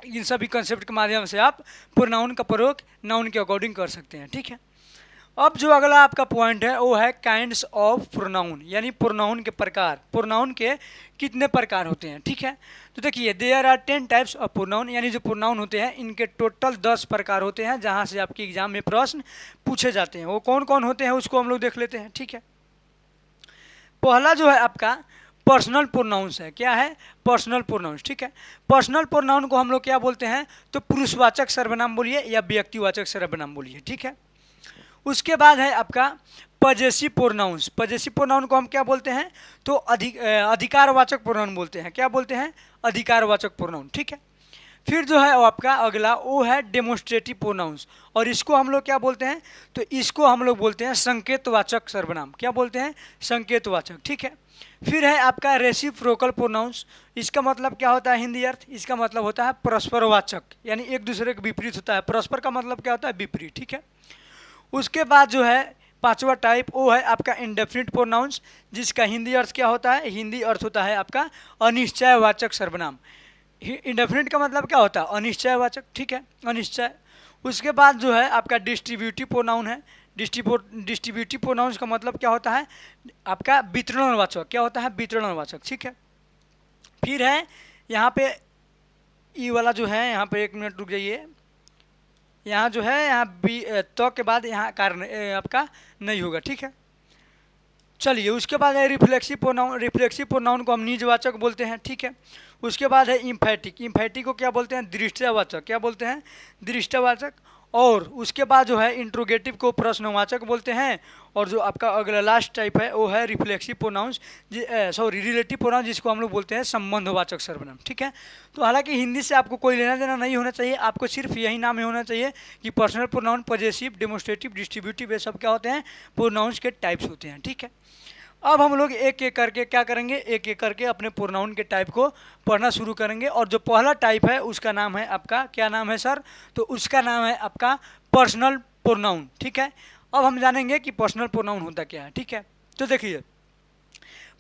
इन सभी कंसेप्ट के माध्यम से आप प्रोनाउन का प्रयोग नाउन के अकॉर्डिंग कर सकते हैं। ठीक है, अब जो अगला आपका पॉइंट है वो है काइंड्स ऑफ प्रोनाउन, यानी प्रोनाउन के प्रकार। प्रोनाउन के कितने प्रकार होते हैं? ठीक है, तो देखिए, there are 10 types of pronoun, यानी जो प्रोनाउन होते हैं इनके टोटल 10 प्रकार होते हैं, जहां से आपके एग्जाम में प्रश्न पूछे जाते हैं। वो कौन कौन होते हैं उसको हम लोग देख लेते हैं। ठीक है, पहला जो है आपका पर्सनल प्रोनाउंस है। क्या है? Personal pronouns. ठीक है, पर्सनल प्रोनाउन को हम लोग क्या बोलते हैं? तो पुरुषवाचक सर्वनाम बोलिए या व्यक्तिवाचक सर्वनाम बोलिए। ठीक है, उसके बाद है आपका पजेसिव प्रोनाउंस। पजेसिव प्रोनाउन को हम क्या बोलते हैं? तो अधिकारवाचक प्रोनाउन बोलते हैं। क्या बोलते हैं? अधिकारवाचक प्रोनाउन। ठीक है, फिर जो है वो आपका अगला वो है डेमोन्स्ट्रेटिव प्रोनाउंस, और इसको हम लोग क्या बोलते हैं? तो इसको हम लोग बोलते हैं संकेतवाचक सर्वनाम। क्या बोलते हैं? संकेतवाचक। ठीक है, फिर है आपका रेसिप्रोकल प्रोनाउंस। इसका मतलब क्या होता है हिंदी अर्थ? इसका मतलब होता है परस्परवाचक, यानी एक दूसरे के विपरीत होता है। परस्पर का मतलब क्या होता है? विपरीत। ठीक है, उसके बाद जो है पांचवा टाइप वो है आपका इंडेफिनिट प्रोनाउंस, जिसका हिंदी अर्थ क्या होता है? हिंदी अर्थ होता है आपका अनिश्चयवाचक सर्वनाम। इंडेफिनिट का मतलब क्या होता है? अनिश्चयवाचक। ठीक है, अनिश्चय। उसके बाद जो है आपका डिस्ट्रीब्यूटिव प्रोनाउन है। डिस्ट्रीब्यूटिव प्रोनाउंस का मतलब क्या होता है? आपका वितरणवाचक। क्या होता है? वितरणवाचक। ठीक है, फिर है यहाँ पे ई वाला जो है, यहाँ पे एक मिनट रुक जाइए, यहाँ जो है यहाँ बी तो के बाद यहाँ कारण आपका नहीं होगा। ठीक है, चलिए उसके बाद है रिफ्लेक्सिव प्रोनाउन। रिफ्लेक्सिव प्रोनाउन को हम निजवाचक बोलते हैं। ठीक है, उसके बाद है इम्फैटिक। इम्फैटिक को क्या बोलते हैं? दृष्टवाचक। क्या बोलते हैं? दृष्टवाचक। और उसके बाद जो है इंट्रोगेटिव को प्रश्नवाचक बोलते हैं। और जो आपका अगला लास्ट टाइप है वो है reflexive pronouns, sorry relative pronoun, जिसको हम लोग बोलते हैं संबंधवाचक सर्वनाम। ठीक है, तो हालांकि हिंदी से आपको कोई लेना देना नहीं होना चाहिए, आपको सिर्फ यही नाम ही होना चाहिए कि personal pronoun, possessive, demonstrative, distributive, ये सब क्या होते हैं? प्रोनाउंस के टाइप्स होते हैं। ठीक है, अब हम लोग एक एक करके क्या करेंगे? एक एक करके अपने प्रोनाउन के टाइप को पढ़ना शुरू करेंगे। और जो पहला टाइप है उसका नाम है आपका, क्या नाम है सर? तो उसका नाम है आपका पर्सनल प्रोनाउन। ठीक है, अब हम जानेंगे कि पर्सनल प्रोनाउन होता क्या है। ठीक है, तो देखिए,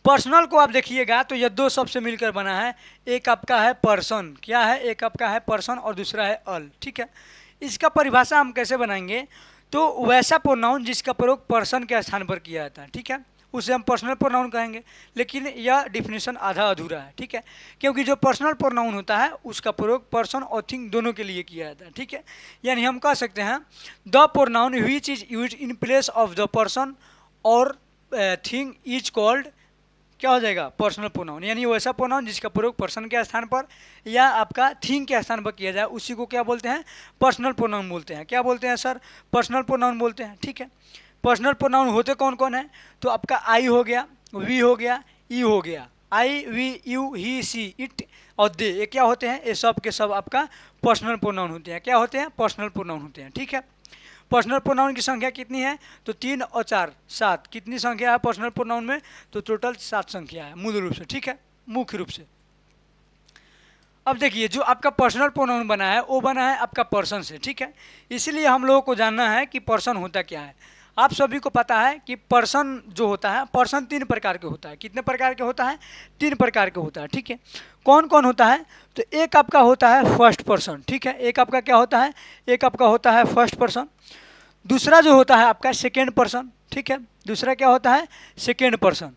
पर्सनल को आप देखिएगा तो ये दो शब्द से मिलकर बना है। एक आपका है पर्सन। क्या है? एक आपका है पर्सन और दूसरा है अल। ठीक है, इसका परिभाषा हम कैसे बनाएंगे? तो वैसा प्रोनाउन जिसका प्रयोग पर्सन के स्थान पर किया जाता है। ठीक है, उसे हम पर्सनल प्रोनाउन कहेंगे, लेकिन यह डिफिनेशन आधा अधूरा है। ठीक है, क्योंकि जो पर्सनल प्रोनाउन होता है उसका प्रयोग पर्सन और थिंग दोनों के लिए किया जाता है। ठीक है, यानी हम कह सकते हैं the pronoun which is used in place of the person और थिंग इज कॉल्ड, क्या हो जाएगा? Personal pronoun. यानी वैसा प्रोनाउन जिसका प्रयोग पर्सन के स्थान पर या आपका थिंग के स्थान पर किया जाए, उसी को क्या बोलते हैं? पर्सनल प्रोनाउन बोलते हैं। क्या बोलते हैं सर? पर्सनल प्रोनाउन बोलते हैं। ठीक है, पर्सनल प्रोनाउन होते कौन कौन है? तो आपका आई हो गया, वी हो गया, ई हो गया, I we you he she it और दे, ये क्या होते हैं, ये सब के सब आपका पर्सनल प्रोनाउन होते हैं। क्या होते हैं, पर्सनल प्रोनाउन होते हैं। ठीक है, पर्सनल प्रोनाउन की संख्या कितनी है, तो 3 और 4 7, कितनी संख्या है पर्सनल प्रोनाउन में, तो टोटल 7 संख्या है मूल रूप से। ठीक है, मुख्य रूप से। अब देखिए जो आपका पर्सनल प्रोनाउन बना है वो बना है आपका पर्सन से। ठीक है, इसीलिए हम लोगों को जानना है कि पर्सन होता क्या है। आप सभी को पता है कि पर्सन जो होता है, पर्सन 3 प्रकार के होता है। कितने प्रकार के होता है, 3 प्रकार के होता है। ठीक है, कौन कौन होता है, तो एक आपका होता है फर्स्ट पर्सन। ठीक है, एक आपका क्या होता है, एक आपका होता है फर्स्ट पर्सन। दूसरा जो होता है आपका सेकेंड पर्सन। ठीक है, दूसरा क्या होता है, सेकेंड पर्सन।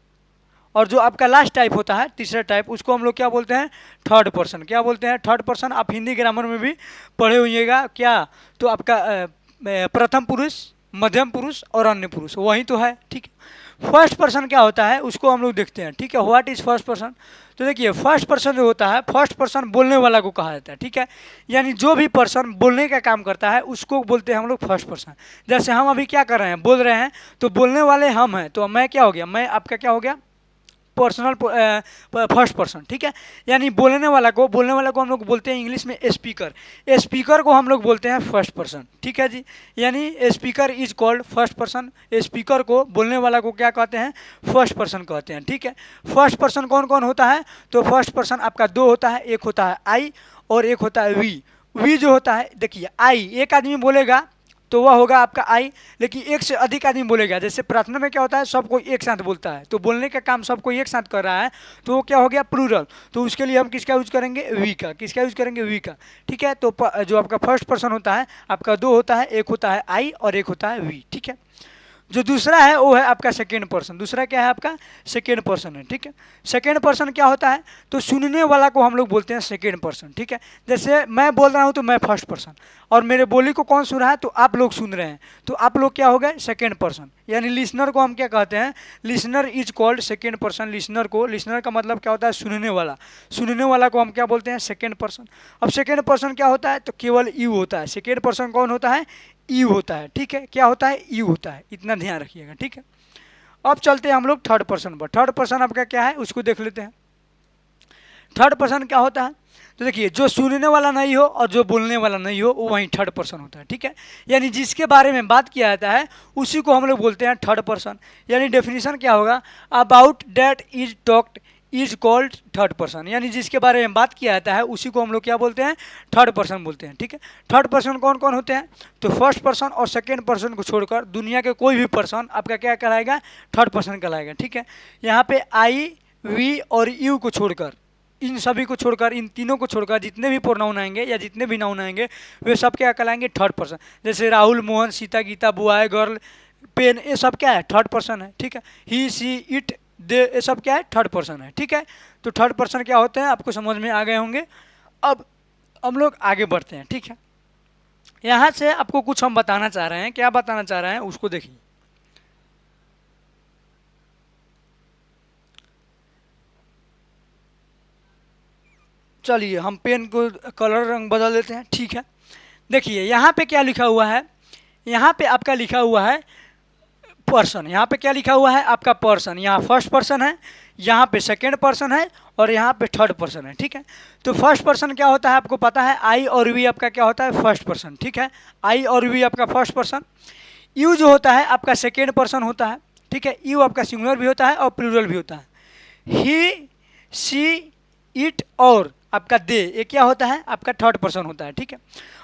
और जो आपका लास्ट टाइप होता है, तीसरा टाइप, उसको हम लोग क्या बोलते हैं, थर्ड पर्सन। क्या बोलते हैं, थर्ड पर्सन। आप हिंदी ग्रामर में भी पढ़े होइएगा क्या, तो आपका प्रथम पुरुष, मध्यम पुरुष और अन्य पुरुष, वही तो है। ठीक है, फर्स्ट पर्सन क्या होता है उसको हम लोग देखते हैं। ठीक है, व्हाट इज फर्स्ट पर्सन, तो देखिए फर्स्ट पर्सन जो होता है, फर्स्ट पर्सन बोलने वाला को कहा जाता है। ठीक है, यानी जो भी पर्सन बोलने का काम करता है उसको बोलते हैं हम लोग फर्स्ट पर्सन। जैसे हम अभी क्या कर रहे हैं, बोल रहे हैं, तो बोलने वाले हम हैं, तो मैं क्या हो गया, मैं आपका क्या हो गया, पर्सनल फर्स्ट पर्सन। ठीक है, यानी बोलने वाला को हम लोग बोलते हैं इंग्लिश में स्पीकर। स्पीकर को हम लोग बोलते हैं फर्स्ट पर्सन। ठीक है जी, यानी speaker is called first person. Speaker को, बोलने वाला को क्या कहते हैं, फर्स्ट पर्सन कहते हैं। ठीक है, फर्स्ट पर्सन कौन कौन होता है, तो फर्स्ट पर्सन आपका 2 होता है, एक होता है आई और एक होता है वी। वी जो होता है, देखिए आई एक आदमी बोलेगा तो वह होगा आपका आई, लेकिन एक से अधिक आदमी बोलेगा। जैसे प्रार्थना में क्या होता है, सब कोई एक साथ बोलता है, तो बोलने का काम सब कोई एक साथ कर रहा है, तो वो क्या हो गया, प्लूरल। तो उसके लिए हम किसका यूज करेंगे, वी का। किसका यूज करेंगे, वी का। ठीक है, तो जो आपका फर्स्ट पर्सन होता है आपका 2 होता है, एक होता है आई और एक होता है वी। ठीक है, जो दूसरा है वो है आपका सेकेंड पर्सन। दूसरा क्या है आपका, सेकेंड पर्सन है। ठीक है, सेकेंड पर्सन क्या होता है, तो सुनने वाला को हम लोग बोलते हैं सेकेंड पर्सन। ठीक है, जैसे मैं बोल रहा हूँ तो मैं फर्स्ट पर्सन, और मेरे बोली को कौन सुन रहा है, तो आप लोग सुन रहे हैं, तो आप लोग क्या हो गए, सेकेंड पर्सन। यानी लिसनर को हम क्या कहते हैं, listener is called second person. Listener को, लिसनर का मतलब क्या होता है, सुनने वाला। सुनने वाला को हम क्या बोलते हैं, सेकेंड पर्सन। अब सेकेंड पर्सन क्या होता है, तो केवल यू होता है। सेकेंड पर्सन कौन होता है, यू होता है। ठीक है, क्या होता है, यू होता है, इतना ध्यान रखिएगा। ठीक है, अब चलते हैं हम लोग थर्ड पर्सन पर। थर्ड पर्सन आपका क्या है उसको देख लेते हैं। थर्ड पर्सन क्या होता है, तो देखिए जो सुनने वाला नहीं हो और जो बोलने वाला नहीं हो वो वहीं थर्ड पर्सन होता है। ठीक है, यानी जिसके बारे में बात किया जाता है उसी को हम लोग बोलते हैं थर्ड पर्सन। यानी डेफिनेशन क्या होगा, about that is talked is called third person. यानी जिसके बारे में बात किया जाता है उसी को हम लोग क्या बोलते हैं, थर्ड पर्सन बोलते हैं। ठीक है, थर्ड पर्सन कौन कौन होते हैं, तो फर्स्ट पर्सन और सेकेंड पर्सन को छोड़कर दुनिया के कोई भी पर्सन आपका क्या कहलाएगा, थर्ड पर्सन कहलाएगा। ठीक है, यहाँ पे आई वी और यू को छोड़कर, इन सभी को छोड़कर, इन तीनों को छोड़कर जितने भी प्रोनाउन आएंगे या जितने भी नाउन आएंगे वे सब क्या कहलाएंगे, थर्ड पर्सन। जैसे राहुल, मोहन, सीता, गीता, बुआई, गर्ल, पेन, ये सब क्या है, थर्ड पर्सन है। ठीक है, ही, सी, इट, दे, ये सब क्या है, थर्ड पर्सन है। ठीक है, तो थर्ड पर्सन क्या होते हैं आपको समझ में आ गए होंगे। अब हम लोग आगे बढ़ते हैं। ठीक है, यहाँ से आपको कुछ हम बताना चाह रहे हैं, क्या बताना चाह रहे हैं उसको देखिए। चलिए हम पेन को कलर रंग बदल देते हैं। ठीक है, देखिए यहाँ पे क्या लिखा हुआ है, यहाँ पे आपका लिखा हुआ है पर्सन। यहाँ पे क्या लिखा हुआ है आपका पर्सन, यहाँ फर्स्ट पर्सन है, यहाँ पे सेकेंड पर्सन है और यहाँ पे थर्ड पर्सन है। ठीक है, तो फर्स्ट पर्सन क्या होता है आपको पता है, आई और वी आपका क्या होता है, फर्स्ट पर्सन। ठीक है, आई और वी आपका फर्स्ट पर्सन। यू जो होता है आपका सेकेंड पर्सन होता है। ठीक है, यू आपका सिंगुलर भी होता है और प्लूरल भी होता है। ही, सी, इट और आपका दे, ये क्या होता है आपका थर्ड पर्सन होता है। ठीक है,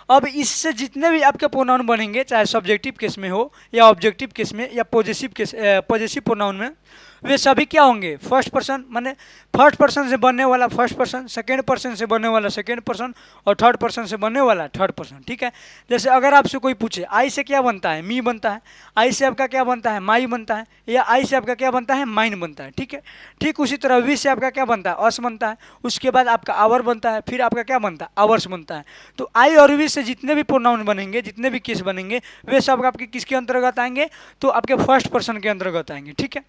अब इससे जितने भी आपके प्रोनाउन बनेंगे, चाहे सब्जेक्टिव केस में हो या ऑब्जेक्टिव केस में या पॉजिटिव केस, पॉजिटिव प्रोनाउन में, वे सभी क्या होंगे, फर्स्ट पर्सन, माने फर्स्ट पर्सन से बनने वाला फर्स्ट पर्सन, सेकेंड पर्सन से बनने वाला सेकेंड पर्सन और थर्ड पर्सन से बनने वाला थर्ड पर्सन। ठीक है, जैसे अगर आपसे कोई पूछे आई से क्या बनता है, मी बनता है, आई से आपका क्या बनता है, माई बनता है, या आई से आपका क्या बनता है, माइन बनता है। ठीक है, ठीक उसी तरह वी से आपका क्या बनता है, अस बनता है, उसके बाद आपका आवर बनता है, फिर आपका क्या बनता है, आवर्स बनता है। तो आई और वी से जितने भी प्रोनाउन बनेंगे, जितने भी केस बनेंगे, वे सब आपके किसके अंतर्गत आएंगे, तो आपके फर्स्ट पर्सन के अंतर्गत आएंगे। ठीक है,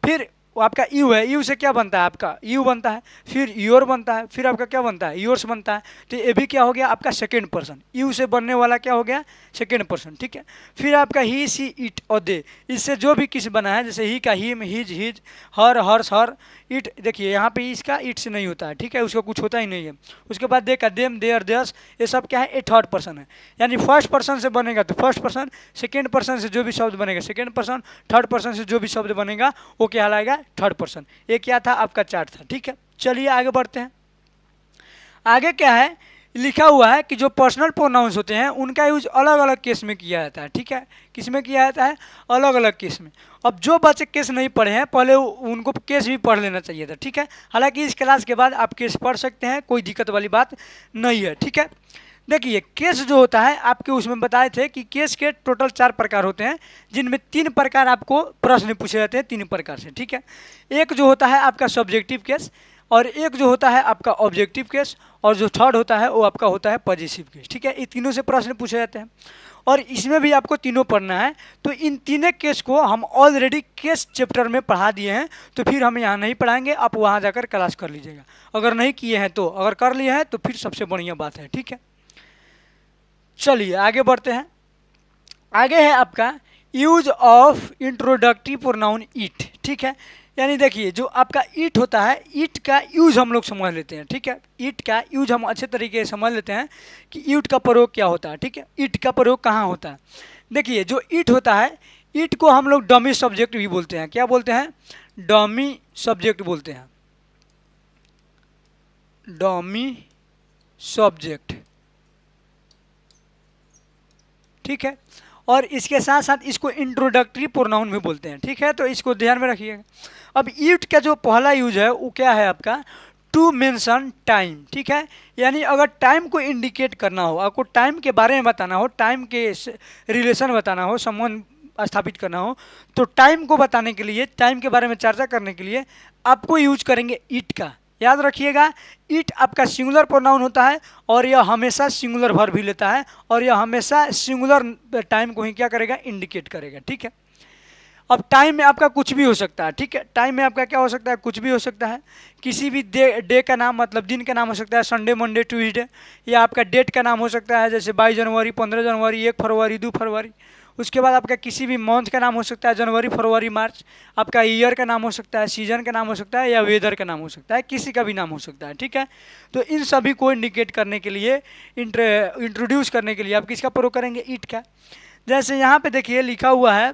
फिर वो आपका यू है, यू से क्या बनता है आपका यू बनता है, फिर योर बनता है, फिर आपका क्या बनता है योर्स बनता है। तो ये भी क्या हो गया आपका सेकेंड पर्सन, यू से बनने वाला क्या हो गया सेकेंड पर्सन, ठीक है। फिर आपका ही सी इट और दे, इससे जो भी किस बना है, जैसे ही का him his his, her Harsh her, it देखिए यहाँ पे इसका इट से नहीं होता है, ठीक है, उसका कुछ होता ही नहीं है। उसके बाद दे का देम देयर देयर्स, ये सब क्या है ये थर्ड पर्सन है, यानी फर्स्ट पर्सन से बनेगा तो फर्स्ट पर्सन, सेकेंड पर्सन से जो भी शब्द बनेगा सेकेंड पर्सन, थर्ड पर्सन से जो भी शब्द बनेगा वो क्या कहलाएगा थर्ड पर्सन। ये क्या था आपका चार्ट था, ठीक है। चलिए आगे बढ़ते हैं। आगे क्या है लिखा हुआ है कि जो पर्सनल प्रोनाउंस होते हैं उनका यूज अलग अलग केस में किया जाता है, ठीक है। किस में किया जाता है अलग अलग केस में। अब जो बच्चे केस नहीं पढ़े हैं पहले उनको केस भी पढ़ लेना चाहिए था, ठीक है। हालांकि इस क्लास के बाद आप केस पढ़ सकते हैं, कोई दिक्कत वाली बात नहीं है, ठीक है। देखिए केस जो होता है आपके उसमें बताए थे कि केस के टोटल 4 प्रकार होते हैं, जिनमें 3 प्रकार आपको प्रश्न पूछे जाते हैं 3 प्रकार से, ठीक है। एक जो होता है आपका सब्जेक्टिव केस, और एक जो होता है आपका ऑब्जेक्टिव केस, और जो थर्ड होता है वो आपका होता है पॉजिटिव केस, ठीक है। ये तीनों से प्रश्न पूछे जाते हैं और इसमें भी आपको तीनों पढ़ना है। तो इन तीनों केस को हम ऑलरेडी केस चैप्टर में पढ़ा दिए हैं, तो फिर हम यहाँ नहीं पढ़ाएंगे, आप वहाँ जाकर क्लास कर लीजिएगा। अगर नहीं किए हैं तो, अगर कर लिए हैं तो फिर सबसे बढ़िया बात है, ठीक है। चलिए आगे बढ़ते हैं। आगे है आपका use of introductive pronoun it, ठीक है। यानी देखिए जो आपका इट होता है, इट का यूज हम लोग समझ लेते हैं, ठीक है। इट का यूज हम अच्छे तरीके से समझ लेते हैं कि इट का प्रयोग क्या होता है, ठीक है। इट का प्रयोग कहाँ होता है। देखिए जो इट होता है, इट को हम लोग डमी सब्जेक्ट भी बोलते हैं। क्या बोलते हैं डमी सब्जेक्ट बोलते हैं, डमी सब्जेक्ट, ठीक है। और इसके साथ साथ इसको इंट्रोडक्टरी प्रोनाउन भी बोलते हैं, ठीक है। तो इसको ध्यान में रखिएगा। अब इट का जो पहला यूज है वो क्या है आपका टू मेंशन टाइम, ठीक है। यानी अगर टाइम को इंडिकेट करना हो, आपको टाइम के बारे में बताना हो, टाइम के रिलेशन बताना हो, संबंध स्थापित करना हो, तो टाइम को बताने के लिए, टाइम के बारे में चर्चा करने के लिए आपको यूज करेंगे इट का। याद रखिएगा इट आपका सिंगुलर प्रोनाउन होता है और यह हमेशा सिंगुलर वर्ब भी लेता है और यह हमेशा सिंगुलर टाइम को ही क्या करेगा इंडिकेट करेगा, ठीक है। अब टाइम में आपका कुछ भी हो सकता है, ठीक है। टाइम में आपका क्या हो सकता है कुछ भी हो सकता है। किसी भी डे का नाम मतलब दिन का नाम हो सकता है, संडे मंडे ट्यूसडे, या आपका डेट का नाम हो सकता है जैसे 22 जनवरी, 15 जनवरी, 1 फरवरी, 2 फरवरी। उसके बाद आपका किसी भी मंथ का नाम हो सकता है जनवरी फरवरी मार्च। आपका ईयर का नाम हो सकता है, सीजन का नाम हो सकता है, या वेदर का नाम हो सकता है, किसी का भी नाम हो सकता है, ठीक है। तो इन सभी को इंडिकेट करने के लिए, इंट्रोड्यूस करने के लिए आप किसका प्रयोग करेंगे इट का। जैसे यहाँ पे देखिए लिखा हुआ है,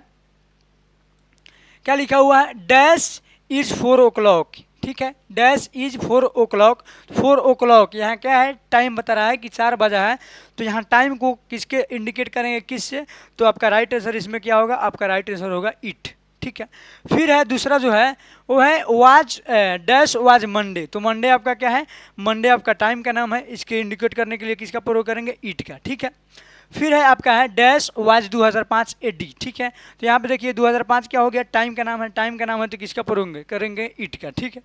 क्या लिखा हुआ है डैश इज 4 o'clock, ठीक है। डैश इज 4 o'clock, 4 o'clock यहाँ क्या है टाइम बता रहा है कि 4 बजा है। तो यहाँ टाइम को किसके इंडिकेट करेंगे किससे, तो आपका राइट आंसर इसमें क्या होगा, आपका राइट आंसर होगा इट, ठीक है। फिर है दूसरा जो है वो है वाज डैश वाज मंडे। तो मंडे आपका क्या है, मंडे आपका टाइम का नाम है, इसके इंडिकेट करने के लिए किसका प्रयोग करेंगे इट का, ठीक है। फिर है आपका है डैश वाज 2005 AD, ठीक है। तो यहाँ पे देखिए 2005 क्या हो गया टाइम का नाम है, टाइम का नाम है तो किसका प्रयोग करेंगे इट का, ठीक है।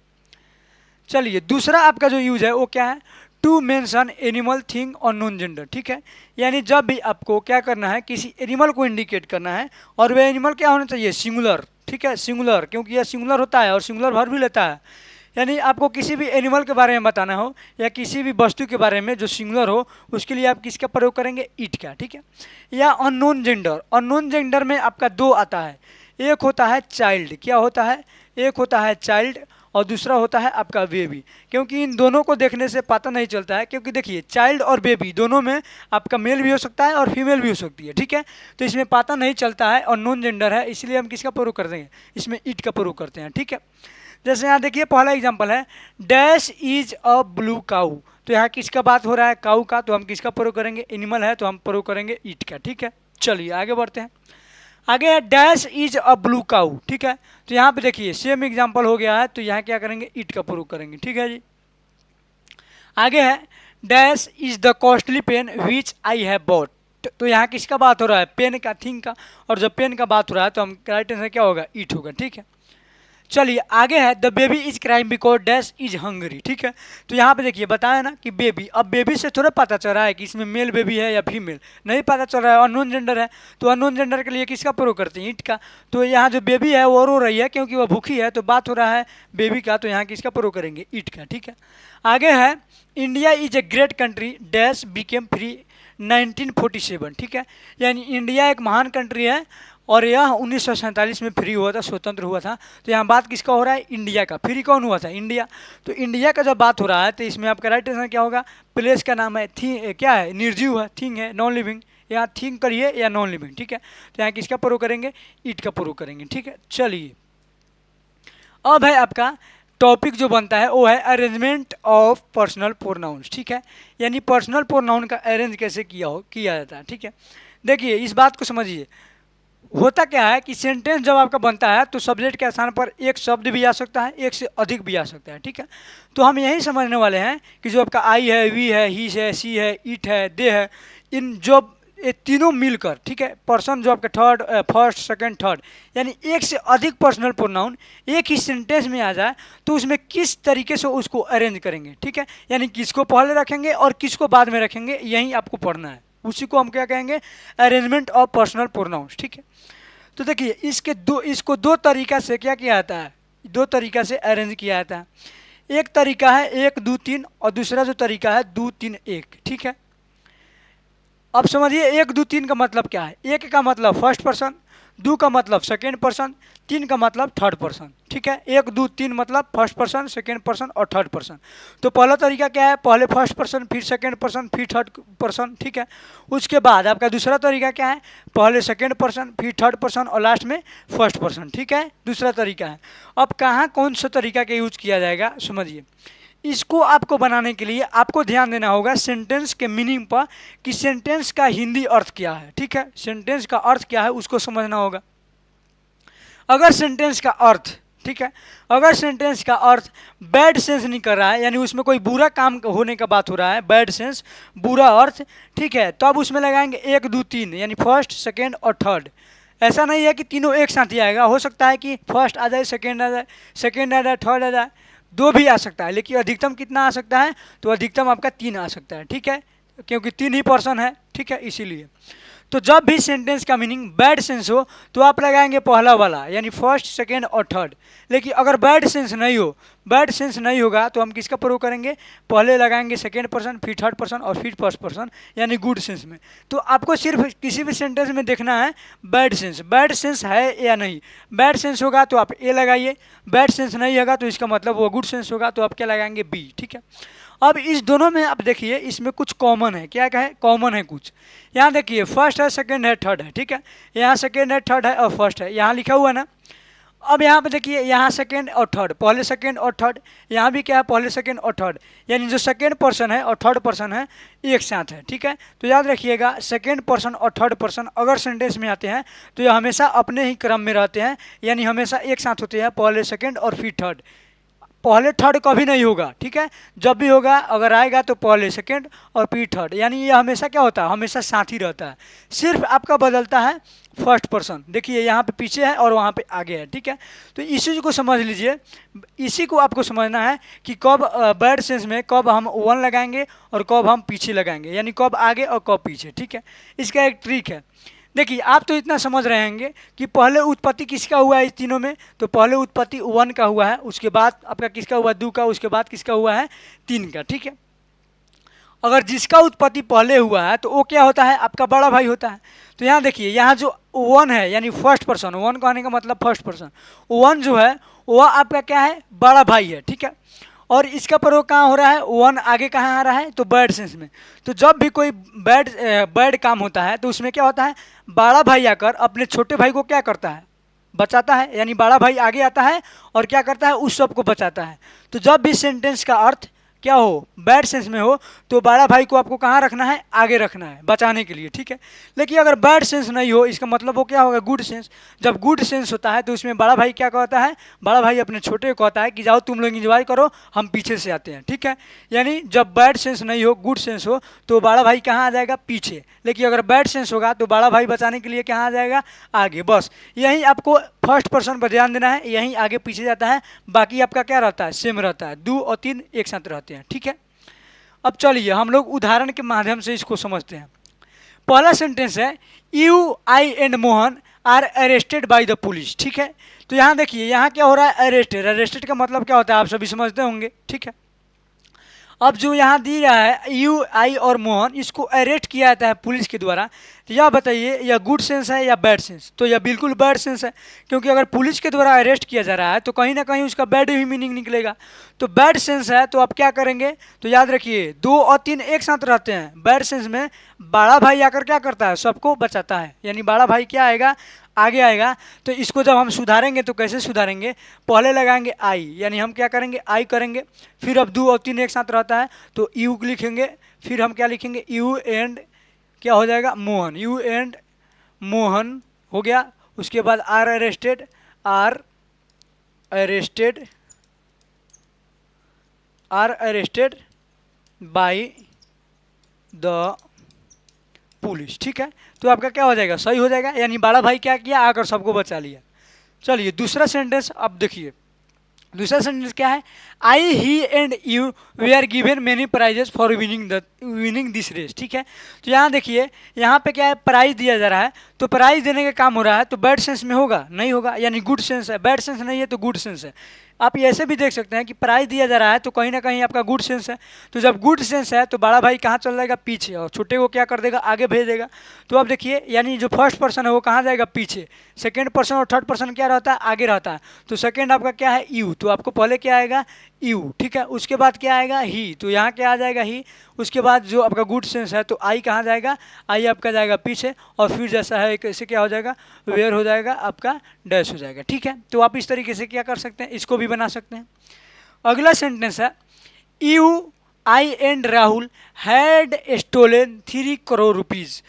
चलिए दूसरा आपका जो यूज है वो क्या है टू मेंशन एनिमल थिंग और नॉन जेंडर, ठीक है। यानी जब भी आपको क्या करना है किसी एनिमल को इंडिकेट करना है और वह एनिमल क्या होना चाहिए सिंगुलर, ठीक है, सिंगुलर, क्योंकि यह सिंगुलर होता है और सिंगुलर वर्ब भी लेता है। यानी आपको किसी भी एनिमल के बारे में बताना हो या किसी भी वस्तु के बारे में जो सिंगुलर हो, उसके लिए आप किसका प्रयोग करेंगे इट का, ठीक है। या अननोन जेंडर, अननोन जेंडर में आपका 2 आता है, एक होता है चाइल्ड, क्या होता है एक होता है चाइल्ड और दूसरा होता है आपका बेबी। क्योंकि इन दोनों को देखने से पता नहीं चलता है, क्योंकि देखिए चाइल्ड और बेबी दोनों में आपका मेल भी हो सकता है और फीमेल भी हो सकती है, ठीक है। तो इसमें पता नहीं चलता है और नॉन जेंडर है, इसलिए हम किसका प्रयोग कर देंगे इसमें इट का प्रयोग करते हैं, ठीक है। जैसे यहाँ देखिए पहला एग्जांपल है डैश इज अ ब्लू काऊ। तो यहाँ किसका बात हो रहा है काऊ का, तो हम किसका प्रयोग करेंगे एनिमल है तो हम प्रयोग करेंगे इट का, ठीक है। चलिए आगे बढ़ते हैं। आगे है डैश इज अ ब्लू काऊ, ठीक है। तो यहाँ पे देखिए सेम एग्जांपल हो गया है, तो यहाँ क्या करेंगे इट का प्रयोग करेंगे, ठीक है जी। आगे है dash is the costly pen which I have bought. तो यहाँ किसका बात हो रहा है पेन का, थिंग का, और जब पेन का बात हो रहा है तो हम राइट आंसर क्या होगा इट होगा, ठीक है। चलिए आगे है, the baby is crime because dash is Hungary. ठीक है, तो यहाँ पे देखिए बताया ना कि बेबी, अब बेबी से थोड़ा पता चल रहा है कि इसमें मेल बेबी है या फीमेल, नहीं पता चल रहा है, अननोन जेंडर है। तो अननोन जेंडर के लिए किसका प्रयोग करते हैं, ईट का। तो यहाँ जो बेबी है वो रो रही है क्योंकि वो भूखी है, तो बात हो रहा है बेबी का, तो यहाँ किसका प्रयोग करेंगे, ईट का। ठीक है, आगे है, India is a great country dash became free 1947। ठीक है, यानी इंडिया एक महान कंट्री है और यह 1947 में फ्री हुआ था, स्वतंत्र हुआ था। तो यहाँ बात किसका हो रहा है, इंडिया का। फ्री कौन हुआ था, इंडिया। तो इंडिया का जब बात हो रहा है तो इसमें आपका राइट आंसर क्या होगा, प्लेस का नाम है क्या है, निर्जीव है, थिंग है, नॉन लिविंग। यहाँ थिंक करिए या नॉन लिविंग। ठीक है, तो यहाँ किसका प्रयोग करेंगे, ईट का प्रयोग करेंगे। ठीक है, चलिए अब है आपका टॉपिक जो बनता है वो है अरेंजमेंट ऑफ पर्सनल प्रोनाउंस। ठीक है, यानी पर्सनल प्रोनाउन का अरेंज कैसे किया जाता है। ठीक है, देखिए इस बात को समझिए, होता क्या है कि सेंटेंस जब आपका बनता है तो सब्जेक्ट के स्थान पर एक शब्द भी आ सकता है, एक से अधिक भी आ सकता है। ठीक है, तो हम यही समझने वाले हैं कि जो आपका आई है, वी है, ही है, सी है, इट है, दे है, इन जो ये तीनों मिलकर, ठीक है, पर्सन जो आपका थर्ड, फर्स्ट, सेकंड, थर्ड, यानी एक से अधिक पर्सनल प्रोनाउन एक ही सेंटेंस में आ जाए तो उसमें किस तरीके से उसको अरेंज करेंगे। ठीक है, यानी किसको पहले रखेंगे और किसको बाद में रखेंगे, यही आपको पढ़ना है। उसी को हम क्या कहेंगे, अरेंजमेंट ऑफ पर्सनल प्रोनाउंस। ठीक है, तो देखिए इसको दो तरीका से क्या किया जाता है, दो तरीका से अरेंज किया जाता है। एक तरीका है 1 2 3 और दूसरा जो तरीका है 2 3 1। ठीक है, अब समझिए 1 2 3 का मतलब क्या है, 1 का मतलब फर्स्ट पर्सन, 2 का मतलब सेकेंड पर्सन, 3 का मतलब थर्ड पर्सन। ठीक है, 1 2 3 मतलब फर्स्ट पर्सन, सेकेंड पर्सन और थर्ड पर्सन। तो पहला तरीका क्या है, पहले फर्स्ट पर्सन, फिर सेकेंड पर्सन, फिर थर्ड पर्सन। ठीक है, उसके बाद आपका दूसरा तरीका क्या है, पहले सेकेंड पर्सन, फिर थर्ड पर्सन और लास्ट में फर्स्ट पर्सन। ठीक है, दूसरा तरीका है। अब कहाँ कौन सा तरीका का यूज किया जाएगा समझिए। इसको आपको बनाने के लिए आपको ध्यान देना होगा सेंटेंस के मीनिंग पर, कि सेंटेंस का हिंदी अर्थ क्या है। ठीक है, सेंटेंस का अर्थ क्या है उसको समझना होगा। अगर सेंटेंस का अर्थ, ठीक है, अगर सेंटेंस का अर्थ बैड सेंस नहीं कर रहा है, यानी उसमें कोई बुरा काम होने का बात हो रहा है, बैड सेंस, बुरा अर्थ, ठीक है, तो अब उसमें लगाएंगे 1 2 3, यानी फर्स्ट, सेकेंड और थर्ड। ऐसा नहीं है कि तीनों एक साथ ही आएगा, हो सकता है कि फर्स्ट आ जाए, सेकेंड आ जाए, सेकेंड आ जाए, थर्ड आ जाए, 2 भी आ सकता है, लेकिन अधिकतम कितना आ सकता है, तो अधिकतम आपका 3 आ सकता है। ठीक है, क्योंकि 3 ही पर्सन है। ठीक है, इसीलिए तो जब भी सेंटेंस का मीनिंग बैड सेंस हो तो आप लगाएंगे पहला वाला, यानी फर्स्ट, सेकेंड और थर्ड। लेकिन अगर बैड सेंस नहीं हो, बैड सेंस नहीं होगा तो हम किसका प्रयोग करेंगे, पहले लगाएंगे सेकेंड पर्सन, फिर थर्ड पर्सन और फिर फर्स्ट पर्सन, यानी गुड सेंस में। तो आपको सिर्फ किसी भी सेंटेंस में देखना है बैड सेंस है या नहीं। बैड सेंस होगा तो आप ए लगाइए, बैड सेंस नहीं होगा तो इसका मतलब वो गुड सेंस होगा, तो आप क्या लगाएंगे, बी। ठीक है, अब इस दोनों में आप देखिए इसमें कुछ कॉमन है, क्या क्या है, कॉमन है कुछ। यहाँ देखिए फर्स्ट है, सेकंड है, थर्ड है। ठीक है, यहाँ सेकंड है, थर्ड है और फर्स्ट है, यहाँ लिखा हुआ है ना। अब यहाँ पे देखिए, यहाँ सेकंड और थर्ड, पहले सेकंड और थर्ड, यहाँ भी क्या है, पहले सेकंड और थर्ड, यानी जो सेकंड पर्सन है और थर्ड पर्सन है एक साथ है। ठीक है, तो याद रखिएगा सेकंड पर्सन और थर्ड पर्सन अगर सेंटेंस में आते हैं तो ये हमेशा अपने ही क्रम में रहते हैं, यानी हमेशा एक साथ होते हैं, पहले सेकेंड और फिर थर्ड। पहले थर्ड कभी नहीं होगा। ठीक है, जब भी होगा अगर आएगा तो पहले सेकंड और फिर थर्ड, यानी ये हमेशा क्या होता है, हमेशा साथ ही रहता है। सिर्फ आपका बदलता है फर्स्ट पर्सन, देखिए यहाँ पे पीछे है और वहाँ पे आगे है। ठीक है, तो इसी को समझ लीजिए, इसी को आपको समझना है कि कब बैड सेंस में कब हम वन लगाएंगे और कब हम पीछे लगाएंगे, यानी कब आगे और कब पीछे। ठीक है, इसका एक ट्रिक है। देखिए आप तो इतना समझ रहे होंगे कि पहले उत्पत्ति किसका हुआ है इस तीनों में, तो पहले उत्पत्ति 1 का हुआ है, उसके बाद आपका किसका हुआ, 2 का, उसके बाद किसका हुआ है, 3 का। ठीक है, अगर जिसका उत्पत्ति पहले हुआ है तो वो क्या होता है, आपका बड़ा भाई होता है। तो यहाँ देखिए, यहाँ जो 1 है यानी फर्स्ट पर्सन, 1 कहने का मतलब फर्स्ट पर्सन, 1 जो है वह आपका क्या है, बड़ा भाई है। ठीक है, और इसका प्रयोग कहाँ हो रहा है, 1 आगे कहाँ आ रहा है, तो बैड सेंस में। तो जब भी कोई बैड काम होता है तो उसमें क्या होता है, बड़ा भाई आकर अपने छोटे भाई को क्या करता है, बचाता है, यानी बड़ा भाई आगे आता है और क्या करता है, उस सब को बचाता है। तो जब भी सेंटेंस का अर्थ क्या हो, बैड सेंस में हो, तो बड़ा भाई को आपको कहाँ रखना है, आगे रखना है बचाने के लिए। ठीक है, लेकिन अगर बैड सेंस नहीं हो, इसका मतलब वो क्या होगा, गुड सेंस। जब गुड सेंस होता है तो उसमें बड़ा भाई क्या कहता है, बड़ा भाई अपने छोटे को कहता है कि जाओ तुम लोग इंजॉय करो, हम पीछे से आते हैं। ठीक है, यानी जब बैड सेंस नहीं हो, गुड सेंस हो, तो बड़ा भाई कहाँ आ जाएगा, पीछे। लेकिन अगर बैड सेंस होगा तो बड़ा भाई बचाने के लिए कहाँ आ जाएगा, आगे। बस यही आपको फर्स्ट पर्सन पर ध्यान देना है, यहीं आगे पीछे जाता है, बाकी आपका क्या रहता है, सेम रहता है, 2 और 3 एक साथ रहते हैं, ठीक है। अब चलिए हम लोग उदाहरण के माध्यम से इसको समझते हैं। पहला सेंटेंस है you I and Mohan are arrested by the police, ठीक है। तो यहाँ देखिए, यहाँ क्या हो रहा है, अरेस्टेड। अरेस्टेड का मतलब क्या होता है आप सभी समझते होंगे, ठीक है। अब जो यहाँ दी रहा है यू आई और मोहन, इसको अरेस्ट किया जाता है पुलिस के द्वारा, तो यह बताइए यह गुड सेंस है या बैड सेंस। तो यह बिल्कुल बैड सेंस है, क्योंकि अगर पुलिस के द्वारा अरेस्ट किया जा रहा है तो कहीं ना कहीं उसका बैड ही मीनिंग निकलेगा। तो बैड सेंस है, तो आप क्या करेंगे, तो याद रखिए 2 और 3 एक साथ रहते हैं। बैड सेंस में बड़ा भाई आकर क्या करता है, सबको बचाता है, यानी बड़ा भाई क्या आएगा, आगे आएगा। तो इसको जब हम सुधारेंगे तो कैसे सुधारेंगे, पहले लगाएंगे आई, यानी हम क्या करेंगे, आई करेंगे, फिर अब 2 और 3 एक साथ रहता है तो यू लिखेंगे, फिर हम क्या लिखेंगे, यू एंड क्या हो जाएगा, मोहन, यू एंड मोहन हो गया। उसके बाद are arrested, are arrested, are arrested by the police, ठीक है। तो आपका क्या हो जाएगा, सही हो जाएगा, यानी बड़ा भाई क्या किया, आकर सबको बचा लिया। चलिए दूसरा सेंटेंस अब देखिए, दूसरा सेंटेंस क्या है, I he and you we are given many prizes for winning this race, ठीक है। तो यहाँ देखिए, यहाँ पे क्या है, प्राइज दिया जा रहा है, तो प्राइज देने का काम हो रहा है, तो बैड सेंस में होगा, नहीं होगा, यानी गुड सेंस है। बैड सेंस नहीं है तो गुड सेंस है। आप ऐसे भी देख सकते हैं कि प्राइज दिया जा रहा है तो कहीं ना कहीं आपका गुड सेंस है। तो जब गुड सेंस है तो बड़ा भाई कहाँ चल जाएगा, पीछे, और छोटे को क्या कर देगा, आगे भेज देगा। तो अब देखिए, यानी जो फर्स्ट पर्सन है वो कहाँ जाएगा, पीछे, सेकेंड पर्सन और थर्ड पर्सन क्या रहता है, आगे रहता है। तो सेकेंड आपका क्या है, यू, तो आपको पहले क्या आएगा, यू, ठीक है। उसके बाद क्या आएगा, ही, तो यहाँ क्या आ जाएगा, ही। उसके बाद जो आपका गुड सेंस है तो आई कहाँ जाएगा, आई आपका जाएगा पीछे, और फिर जैसा है कैसे क्या हो जाएगा, वेयर हो जाएगा, आपका डैश हो जाएगा, ठीक है। तो आप इस तरीके से क्या कर सकते हैं, इसको भी बना सकते हैं। अगला सेंटेंस है you I and Rahul had stolen 3 crore rupees.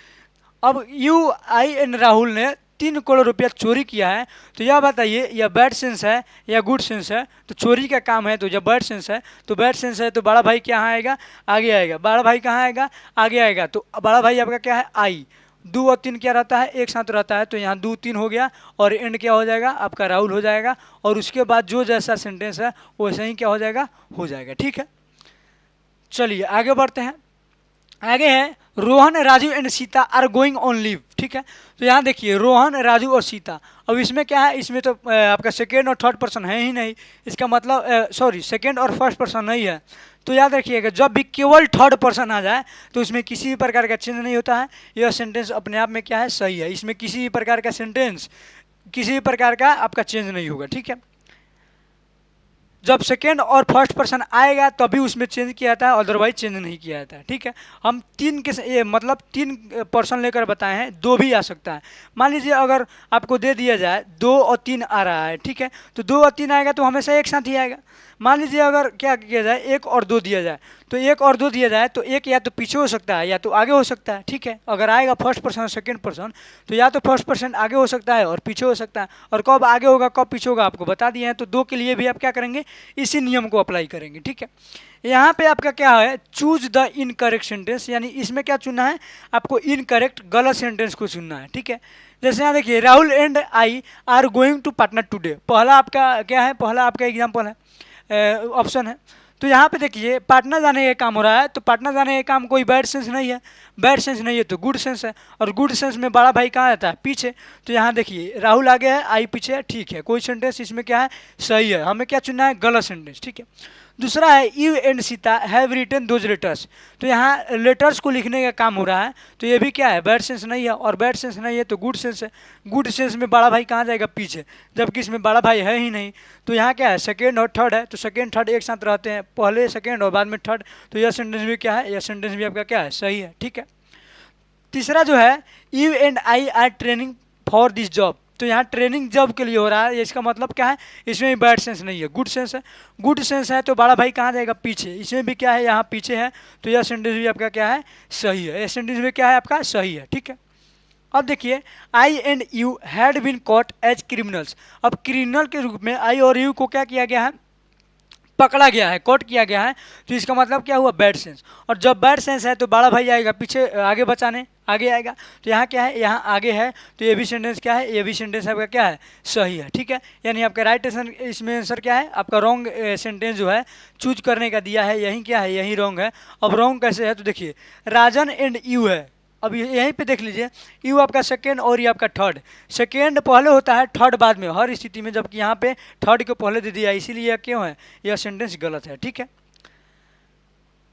अब यू आई एंड राहुल ने 3 करोड़ रुपया चोरी किया है, तो यह बताइए यह बैड सेंस है या गुड सेंस है। तो चोरी का काम है तो जब बैड सेंस है, तो बैड सेंस है तो बड़ा भाई कहाँ आएगा, आगे आएगा। बड़ा भाई कहाँ आएगा, आगे आएगा। तो बड़ा भाई आपका क्या है, आई। 2 और 3 क्या रहता है, एक साथ रहता है, तो यहाँ 2 3 हो गया, और एंड क्या हो जाएगा, आपका राहुल हो जाएगा। और उसके बाद जो जैसा सेंटेंस है वैसे ही क्या हो जाएगा, हो जाएगा, ठीक है। चलिए आगे बढ़ते हैं। आगे है Rohan, Raju and Sita are going on leave, ठीक है। तो यहाँ देखिए रोहन, राजू और सीता। अब इसमें क्या है, इसमें तो आपका सेकेंड और थर्ड पर्सन है ही नहीं, इसका मतलब सॉरी, सेकेंड और फर्स्ट पर्सन नहीं है। तो याद रखिएगा जब भी केवल थर्ड पर्सन आ जाए तो इसमें किसी भी प्रकार का चेंज नहीं होता है। यह सेंटेंस अपने आप में क्या है, सही है। इसमें किसी भी प्रकार का सेंटेंस, किसी भी प्रकार का आपका चेंज नहीं होगा, ठीक है। जब सेकेंड और फर्स्ट पर्सन आएगा तभी उसमें चेंज किया जाता है, अदरवाइज चेंज नहीं किया जाता है, ठीक है। हम 3 के ये मतलब 3 पर्सन लेकर बताए हैं, 2 भी आ सकता है। मान लीजिए अगर आपको दे दिया जाए 2 और 3 आ रहा है, ठीक है, तो 2 और 3 आएगा तो हमेशा एक साथ ही आएगा। मान लीजिए अगर क्या किया जाए, 1 और 2 दिया जाए, तो 1 और 2 दिया जाए तो 1 या तो पीछे हो सकता है या तो आगे हो सकता है, ठीक है। अगर आएगा फर्स्ट पर्सन और सेकेंड पर्सन तो या तो फर्स्ट पर्सन आगे हो सकता है और पीछे हो सकता है, और कब आगे होगा कब पीछे होगा आपको बता दिए हैं। तो 2 के लिए भी आप क्या करेंगे, इसी नियम को अप्लाई करेंगे, ठीक है। यहाँ पे आपका क्या है, चूज द इनकरेक्ट सेंटेंस, यानी इसमें क्या चुनना है, आपको इनकरेक्ट गलत सेंटेंस को चुनना है, ठीक है। जैसे यहाँ देखिए Rahul and I are going to Patna today, पहला आपका क्या है, पहला आपका एग्जाम्पल है, ऑप्शन है। तो यहाँ पे देखिए पटना जाने का काम हो रहा है, तो पटना जाने का काम कोई बैड सेंस नहीं है, बैड सेंस नहीं है तो गुड सेंस है, और गुड सेंस में बड़ा भाई कहाँ आता है, पीछे। तो यहाँ देखिए राहुल आगे है, आई पीछे है, ठीक है, कोई सेंटेंस इसमें क्या है, सही है। हमें क्या चुनना है, गलत सेंटेंस, ठीक है। दूसरा है you and Sita have written those letters, तो यहाँ लेटर्स को लिखने का काम हो रहा है, तो ये भी क्या है, बैड सेंस नहीं है, और बैड सेंस नहीं है तो गुड सेंस है। गुड सेंस में बड़ा भाई कहाँ जाएगा, पीछे, जबकि इसमें बड़ा भाई है ही नहीं। तो यहाँ क्या है, सेकेंड और थर्ड है, तो सेकेंड थर्ड एक साथ रहते हैं, पहले सेकेंड और बाद में थर्ड। तो यह सेंटेंस भी क्या है, यह सेंटेंस भी आपका क्या है, सही है, ठीक है। तीसरा जो है you and I are training for this job, तो यहाँ ट्रेनिंग जॉब के लिए हो रहा है, इसका मतलब क्या है, इसमें भी बैड सेंस नहीं है, गुड सेंस है। गुड सेंस है तो बड़ा भाई कहाँ जाएगा, पीछे, इसमें भी क्या है, यहाँ पीछे है, तो यह सेंटेंस भी आपका क्या है, सही है। यह सेंटेंस भी क्या है, आपका सही है, ठीक है। अब देखिए I and you had been caught as criminals, अब क्रिमिनल के रूप में आई और यू को क्या किया गया है, पकड़ा गया है, कॉट किया गया है। तो इसका मतलब क्या हुआ, बैड सेंस। और जब बैड सेंस है तो बड़ा भाई आएगा पीछे, आगे बचाने, आगे आएगा। तो यहाँ क्या है, यहाँ आगे है, तो ये भी सेंटेंस क्या है, ये भी सेंटेंस आपका क्या है, सही है। ठीक है, यानी आपका राइट इसमें आंसर क्या है, आपका रॉन्ग सेंटेंस जो है चूज करने का दिया है, यही क्या है, यही रॉन्ग है। अब रॉन्ग कैसे है, तो देखिए राजन एंड यू है। अब यहीं पे देख लीजिए, यू आपका सेकेंड और ये आपका थर्ड। सेकेंड पहले होता है, थर्ड बाद में हर स्थिति में, जबकि यहाँ पे थर्ड को पहले दे दिया, इसीलिए यह क्यों है, यह सेंटेंस गलत है। ठीक है,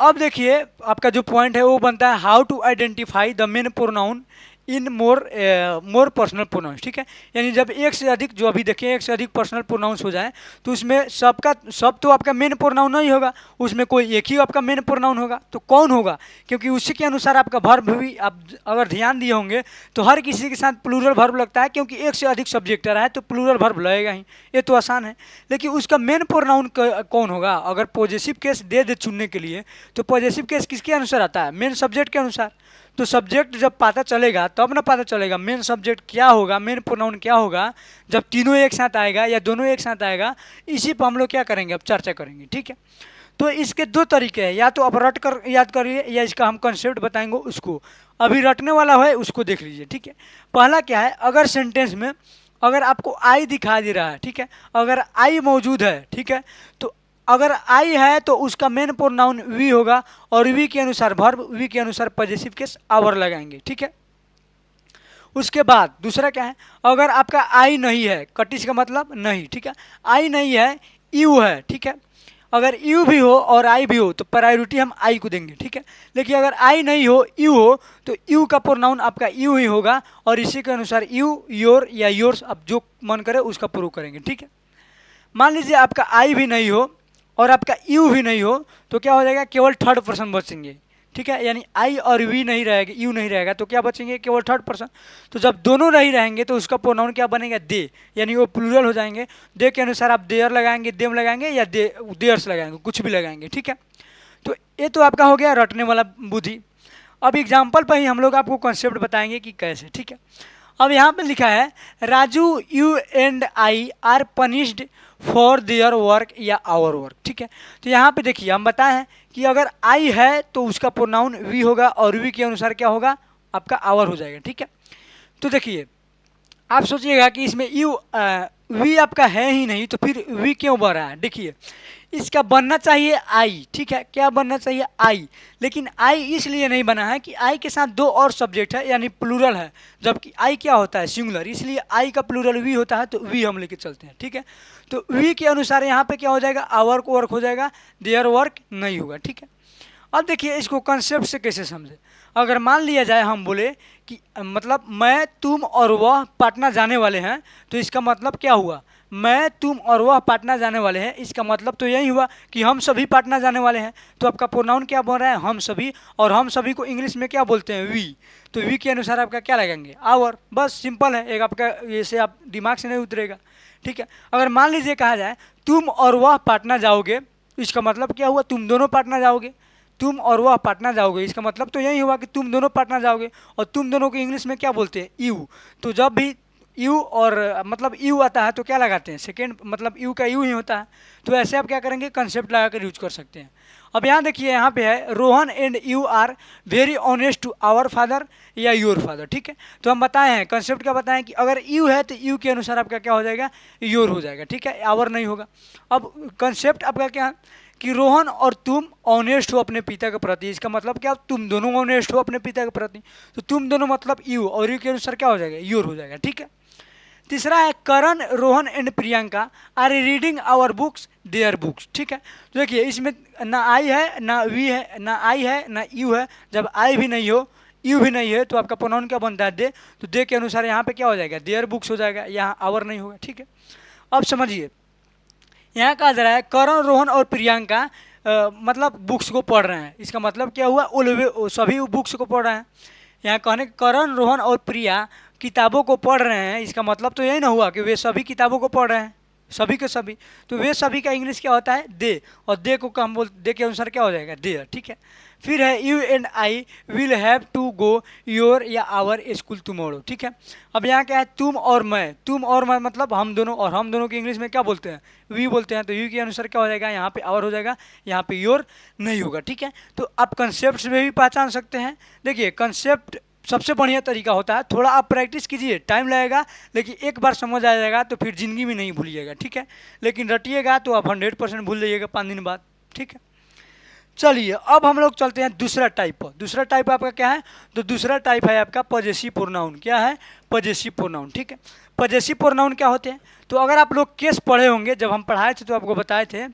अब देखिए आपका जो पॉइंट है वो बनता है how to identify the main pronoun in more personal pronouns. ठीक है, यानी जब एक से अधिक, जो अभी देखिए एक से अधिक पर्सनल प्रोनाउंस हो जाए तो उसमें सब तो आपका मेन प्रोनाउन नहीं होगा, उसमें कोई एक ही आपका मेन प्रोनाउन होगा। तो कौन होगा, क्योंकि उसी के अनुसार आपका वर्ब भी, आप अगर ध्यान दिए होंगे तो हर किसी के साथ प्लूरल वर्ब लगता है, क्योंकि एक से अधिक सब्जेक्ट रहा है तो प्लूरल वर्ब लगेगा ही, ये तो आसान है। लेकिन उसका मेन प्रोनाउन कौन होगा, अगर पॉजिटिव केस दे चुनने के लिए, तो पॉजिटिव केस किसके अनुसार आता है, मेन सब्जेक्ट के अनुसार। तो सब्जेक्ट जब पता चलेगा तब ना पता चलेगा मेन सब्जेक्ट क्या होगा, मेन प्रोनाउन क्या होगा, जब तीनों एक साथ आएगा या दोनों एक साथ आएगा। इसी पर हम लोग क्या करेंगे, अब चर्चा करेंगे। ठीक है, तो इसके दो तरीके हैं, या तो आप रट कर याद करिए या इसका हम कंसेप्ट बताएंगे उसको। अभी रटने वाला है उसको देख लीजिए। ठीक है, पहला क्या है, अगर सेंटेंस में अगर आपको आई दिखा दे रहा है, ठीक है, अगर आई मौजूद है, ठीक है, तो अगर आई है तो उसका मेन प्रोनाउन वी होगा, और वी के अनुसार वर्ब, वी के अनुसार पॉजिटिव केस आवर लगाएंगे। ठीक है, उसके बाद दूसरा क्या है, अगर आपका आई नहीं है, कटिस का मतलब नहीं, ठीक है, आई नहीं है, यू है। ठीक है, अगर यू भी हो और आई भी हो तो प्रायोरिटी हम आई को देंगे। ठीक है, लेकिन अगर आई नहीं हो, यू हो, तो यू का प्रोनाउन आपका यू ही होगा, और इसी के अनुसार यू, योर या योर्स, आप जो मन करे उसका प्रूव करेंगे। ठीक है, मान लीजिए आपका आई भी नहीं हो और आपका यू भी नहीं हो, तो क्या हो जाएगा, केवल थर्ड पर्सन बचेंगे। ठीक है, यानी आई और वी नहीं रहेगा, यू नहीं रहेगा, तो क्या बचेंगे, केवल थर्ड पर्सन। तो जब दोनों नहीं रहेंगे तो उसका प्रोनाउन क्या बनेगा, दे, यानी वो प्लूरल हो जाएंगे। दे के अनुसार आप देयर लगाएंगे, देम लगाएंगे, या देयर्स लगाएंगे, कुछ भी लगाएंगे। ठीक है, तो ये तो आपका हो गया रटने वाला बुद्धि। अब एग्जाम्पल पर ही हम लोग आपको कॉन्सेप्ट बताएंगे कि कैसे। ठीक है, अब यहाँ पे लिखा है Raju you and I are punished for their work या आवर वर्क। ठीक है, तो यहाँ पे देखिए हम बताए हैं कि अगर आई है तो उसका प्रोनाउन वी होगा, और वी के अनुसार क्या होगा, आपका आवर हो जाएगा। ठीक है, तो देखिए आप सोचिएगा कि इसमें यू वी आपका है ही नहीं, तो फिर वी क्यों बन रहा है। देखिए इसका बनना चाहिए आई। ठीक है, क्या बनना चाहिए, आई, लेकिन आई इसलिए नहीं बना है कि आई के साथ दो और सब्जेक्ट है, यानी प्लूरल है, जबकि आई क्या होता है, सिंगुलर, इसलिए आई का प्लूरल वी होता है, तो वी हम लेके चलते हैं। ठीक है, तो वी के अनुसार यहाँ पे क्या हो जाएगा, आवर को वर्क हो जाएगा, देयर वर्क नहीं होगा। ठीक है, अब देखिए इसको कंसेप्ट से कैसे समझे। अगर मान लिया जाए हम बोले कि मतलब मैं, तुम और वह पटना जाने वाले हैं, तो इसका मतलब क्या हुआ, मैं, तुम और वह पटना जाने वाले हैं, इसका मतलब तो यही हुआ कि हम सभी पटना जाने वाले हैं। तो आपका प्रोनाउन क्या बन रहा है, हम सभी, और हम सभी को इंग्लिश में क्या बोलते हैं, वी, तो वी के अनुसार आपका क्या लगाएंगे, आवर। बस सिंपल है, एक आपका ऐसे आप दिमाग से नहीं उतरेगा। ठीक है, अगर मान लीजिए कहा जाए तुम और वह पटना जाओगे, इसका मतलब क्या हुआ, तुम दोनों पटना जाओगे, तुम और वह पटना जाओगे, इसका मतलब तो यही हुआ कि तुम दोनों पटना जाओगे, और तुम दोनों को इंग्लिश में क्या बोलते हैं, यू। तो जब भी यू और मतलब यू आता है तो क्या लगाते हैं, सेकेंड मतलब यू का यू ही होता है। तो ऐसे आप क्या करेंगे, कंसेप्ट लगा कर यूज कर सकते हैं। अब यहाँ देखिए, यहाँ पे है Rohan and you are very honest to our father या योर फादर। ठीक है, तो हम बताए हैं, कंसेप्ट क्या बताएं कि अगर यू है तो यू के अनुसार आपका क्या हो जाएगा, योर हो जाएगा। ठीक है, आवर नहीं होगा। अब कंसेप्ट आपका क्या है कि रोहन और तुम ऑनेस्ट हो अपने पिता के प्रति, इसका मतलब क्या, तुम दोनों ऑनेस्ट हो अपने पिता के प्रति, तो तुम दोनों मतलब यू, और यू के अनुसार क्या हो जाएगा, योर हो जाएगा। ठीक है, तीसरा है Karan, Rohan and Priyanka are reading our books their books. ठीक है, तो देखिए इसमें ना आई है, ना वी है, ना आई है, ना यू है। जब आई भी नहीं हो, यू भी नहीं है, तो आपका प्रोनाउन क्या बनता है, दे। तो दे के अनुसार यहाँ पे क्या हो जाएगा, देयर बुक्स हो जाएगा, यहाँ आवर नहीं होगा। ठीक है, अब समझिए यहाँ कहा जा रहा है करण, रोहन और प्रियंका मतलब बुक्स को पढ़ रहे हैं, इसका मतलब क्या हुआ, सभी बुक्स को पढ़ रहे हैं। यहाँ कहने करण, रोहन और प्रिया किताबों को पढ़ रहे हैं, इसका मतलब तो यही ना हुआ कि वे सभी किताबों को पढ़ रहे हैं, सभी के सभी। तो वे सभी का इंग्लिश क्या होता है, दे, और दे को हम बोल, दे के अनुसार क्या हो जाएगा, देयर। ठीक है, फिर है you and I will have to go your या आवर स्कूल टुमारो। ठीक है, अब यहाँ क्या है, तुम और मैं, तुम और मैं मतलब हम दोनों, और हम दोनों की इंग्लिश में क्या बोलते हैं, वी बोलते हैं। तो यू के अनुसार क्या हो जाएगा, यहाँ पे आवर हो जाएगा, यहाँ पे योर नहीं होगा। ठीक है, तो आप कंसेप्ट में भी पहचान सकते हैं। देखिए कंसेप्ट सबसे बढ़िया तरीका होता है। थोड़ा आप प्रैक्टिस कीजिए, टाइम लगेगा, लेकिन एक बार समझ आ जाएगा तो फिर ज़िंदगी में नहीं भूलिएगा, ठीक है। लेकिन रटिएगा तो आप 100% भूल जाइएगा 5 दिन बाद, ठीक है। चलिए अब हम लोग चलते हैं दूसरा टाइप पर। दूसरा टाइप आपका क्या है? तो दूसरा टाइप है आपका पॉजेसिव प्रोनाउन। क्या है? पॉजेसिव प्रोनाउन, ठीक है। पॉजेसिव प्रोनाउन क्या होते हैं? तो अगर आप लोग केस पढ़े होंगे, जब हम पढ़ाए थे तो आपको बताए थे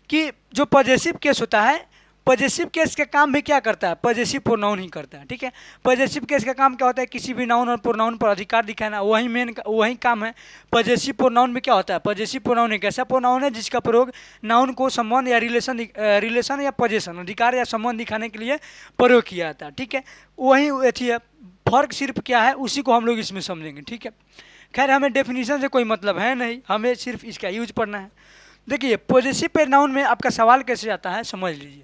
कि जो पॉजेसिव केस होता है, पॉजेसिव केस का काम भी क्या करता है? पॉजेसिव प्रोनाउन ही करता है, ठीक है। पॉजेसिव केस का काम क्या होता है? किसी भी नाउन और प्रोनाउन पर अधिकार दिखाना, वही काम है। पॉजेसिव प्रोनाउन में क्या होता है? पॉजेसिव प्रोनाउन एक ऐसा प्रोनाउन है जिसका प्रयोग नाउन को संबंध या रिलेशन या पोजेशन, अधिकार या संबंध दिखाने के लिए प्रयोग किया जाता है, ठीक है। वही अथी है, फर्क सिर्फ क्या है उसी को हम लोग इसमें समझेंगे, ठीक है। खैर हमें डेफिनेशन से कोई मतलब है नहीं, हमें सिर्फ इसका यूज पढ़ना है। देखिए पॉजेसिव प्रोनाउन में आपका सवाल कैसे आता है समझ लीजिए।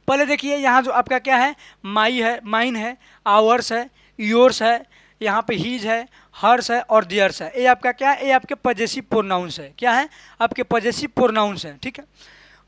पहले देखिए यहाँ जो आपका क्या है, माई है, माइन है, आवर्स है, योर्स है, यहाँ पे हीज है, हर्स है और दियर्स है। ये आपका क्या है? ये आपके पॉजेसिव प्रोनाउंस है। क्या है? आपके पॉजेसिव प्रोनाउंस है, ठीक है।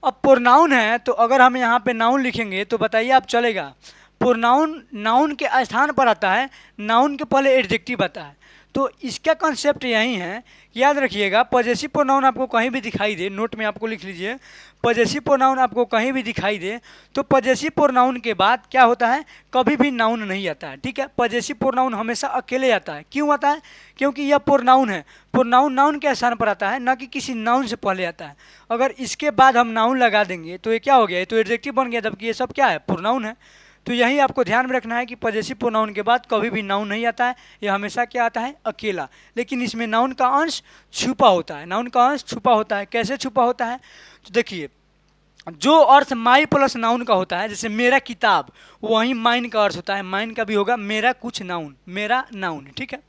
अब प्रोनाउन है तो अगर हम यहाँ पे नाउन लिखेंगे तो बताइए आप चलेगा? प्रोनाउन नाउन के स्थान पर आता है, नाउन के पहले एडजेक्टिव आता है। तो इसका कॉन्सेप्ट यही है, याद रखिएगा। पॉजेसिव प्रोनाउन आपको कहीं भी दिखाई दे, नोट में आपको लिख लीजिए, पॉजेसिव प्रोनाउन आपको कहीं भी दिखाई दे तो पॉजेसिव प्रोनाउन के बाद क्या होता है? कभी भी नाउन नहीं आता है, ठीक है। पॉजेसिव प्रोनाउन हमेशा अकेले आता है। क्यों आता है? क्योंकि यह प्रोनाउन है। प्रोनाउन नाउन के स्थान पर आता है, ना कि किसी नाउन से पहले आता है। अगर इसके बाद हम नाउन लगा देंगे तो ये क्या हो गया? ये तो एडजेक्टिव बन गया, जबकि ये सब क्या है? प्रोनाउन है। तो यही आपको ध्यान में रखना है कि पॉजेसिव प्रोनाउन के बाद कभी भी नाउन नहीं आता है, यह हमेशा क्या आता है? अकेला। लेकिन इसमें नाउन का अंश छुपा होता है। नाउन का अंश छुपा होता है। कैसे छुपा होता है? तो देखिए, जो अर्थ माई प्लस नाउन का होता है, जैसे मेरा किताब, वही माइन का अर्थ होता है। माइन का भी होगा मेरा कुछ नाउन, मेरा नाउन, ठीक है।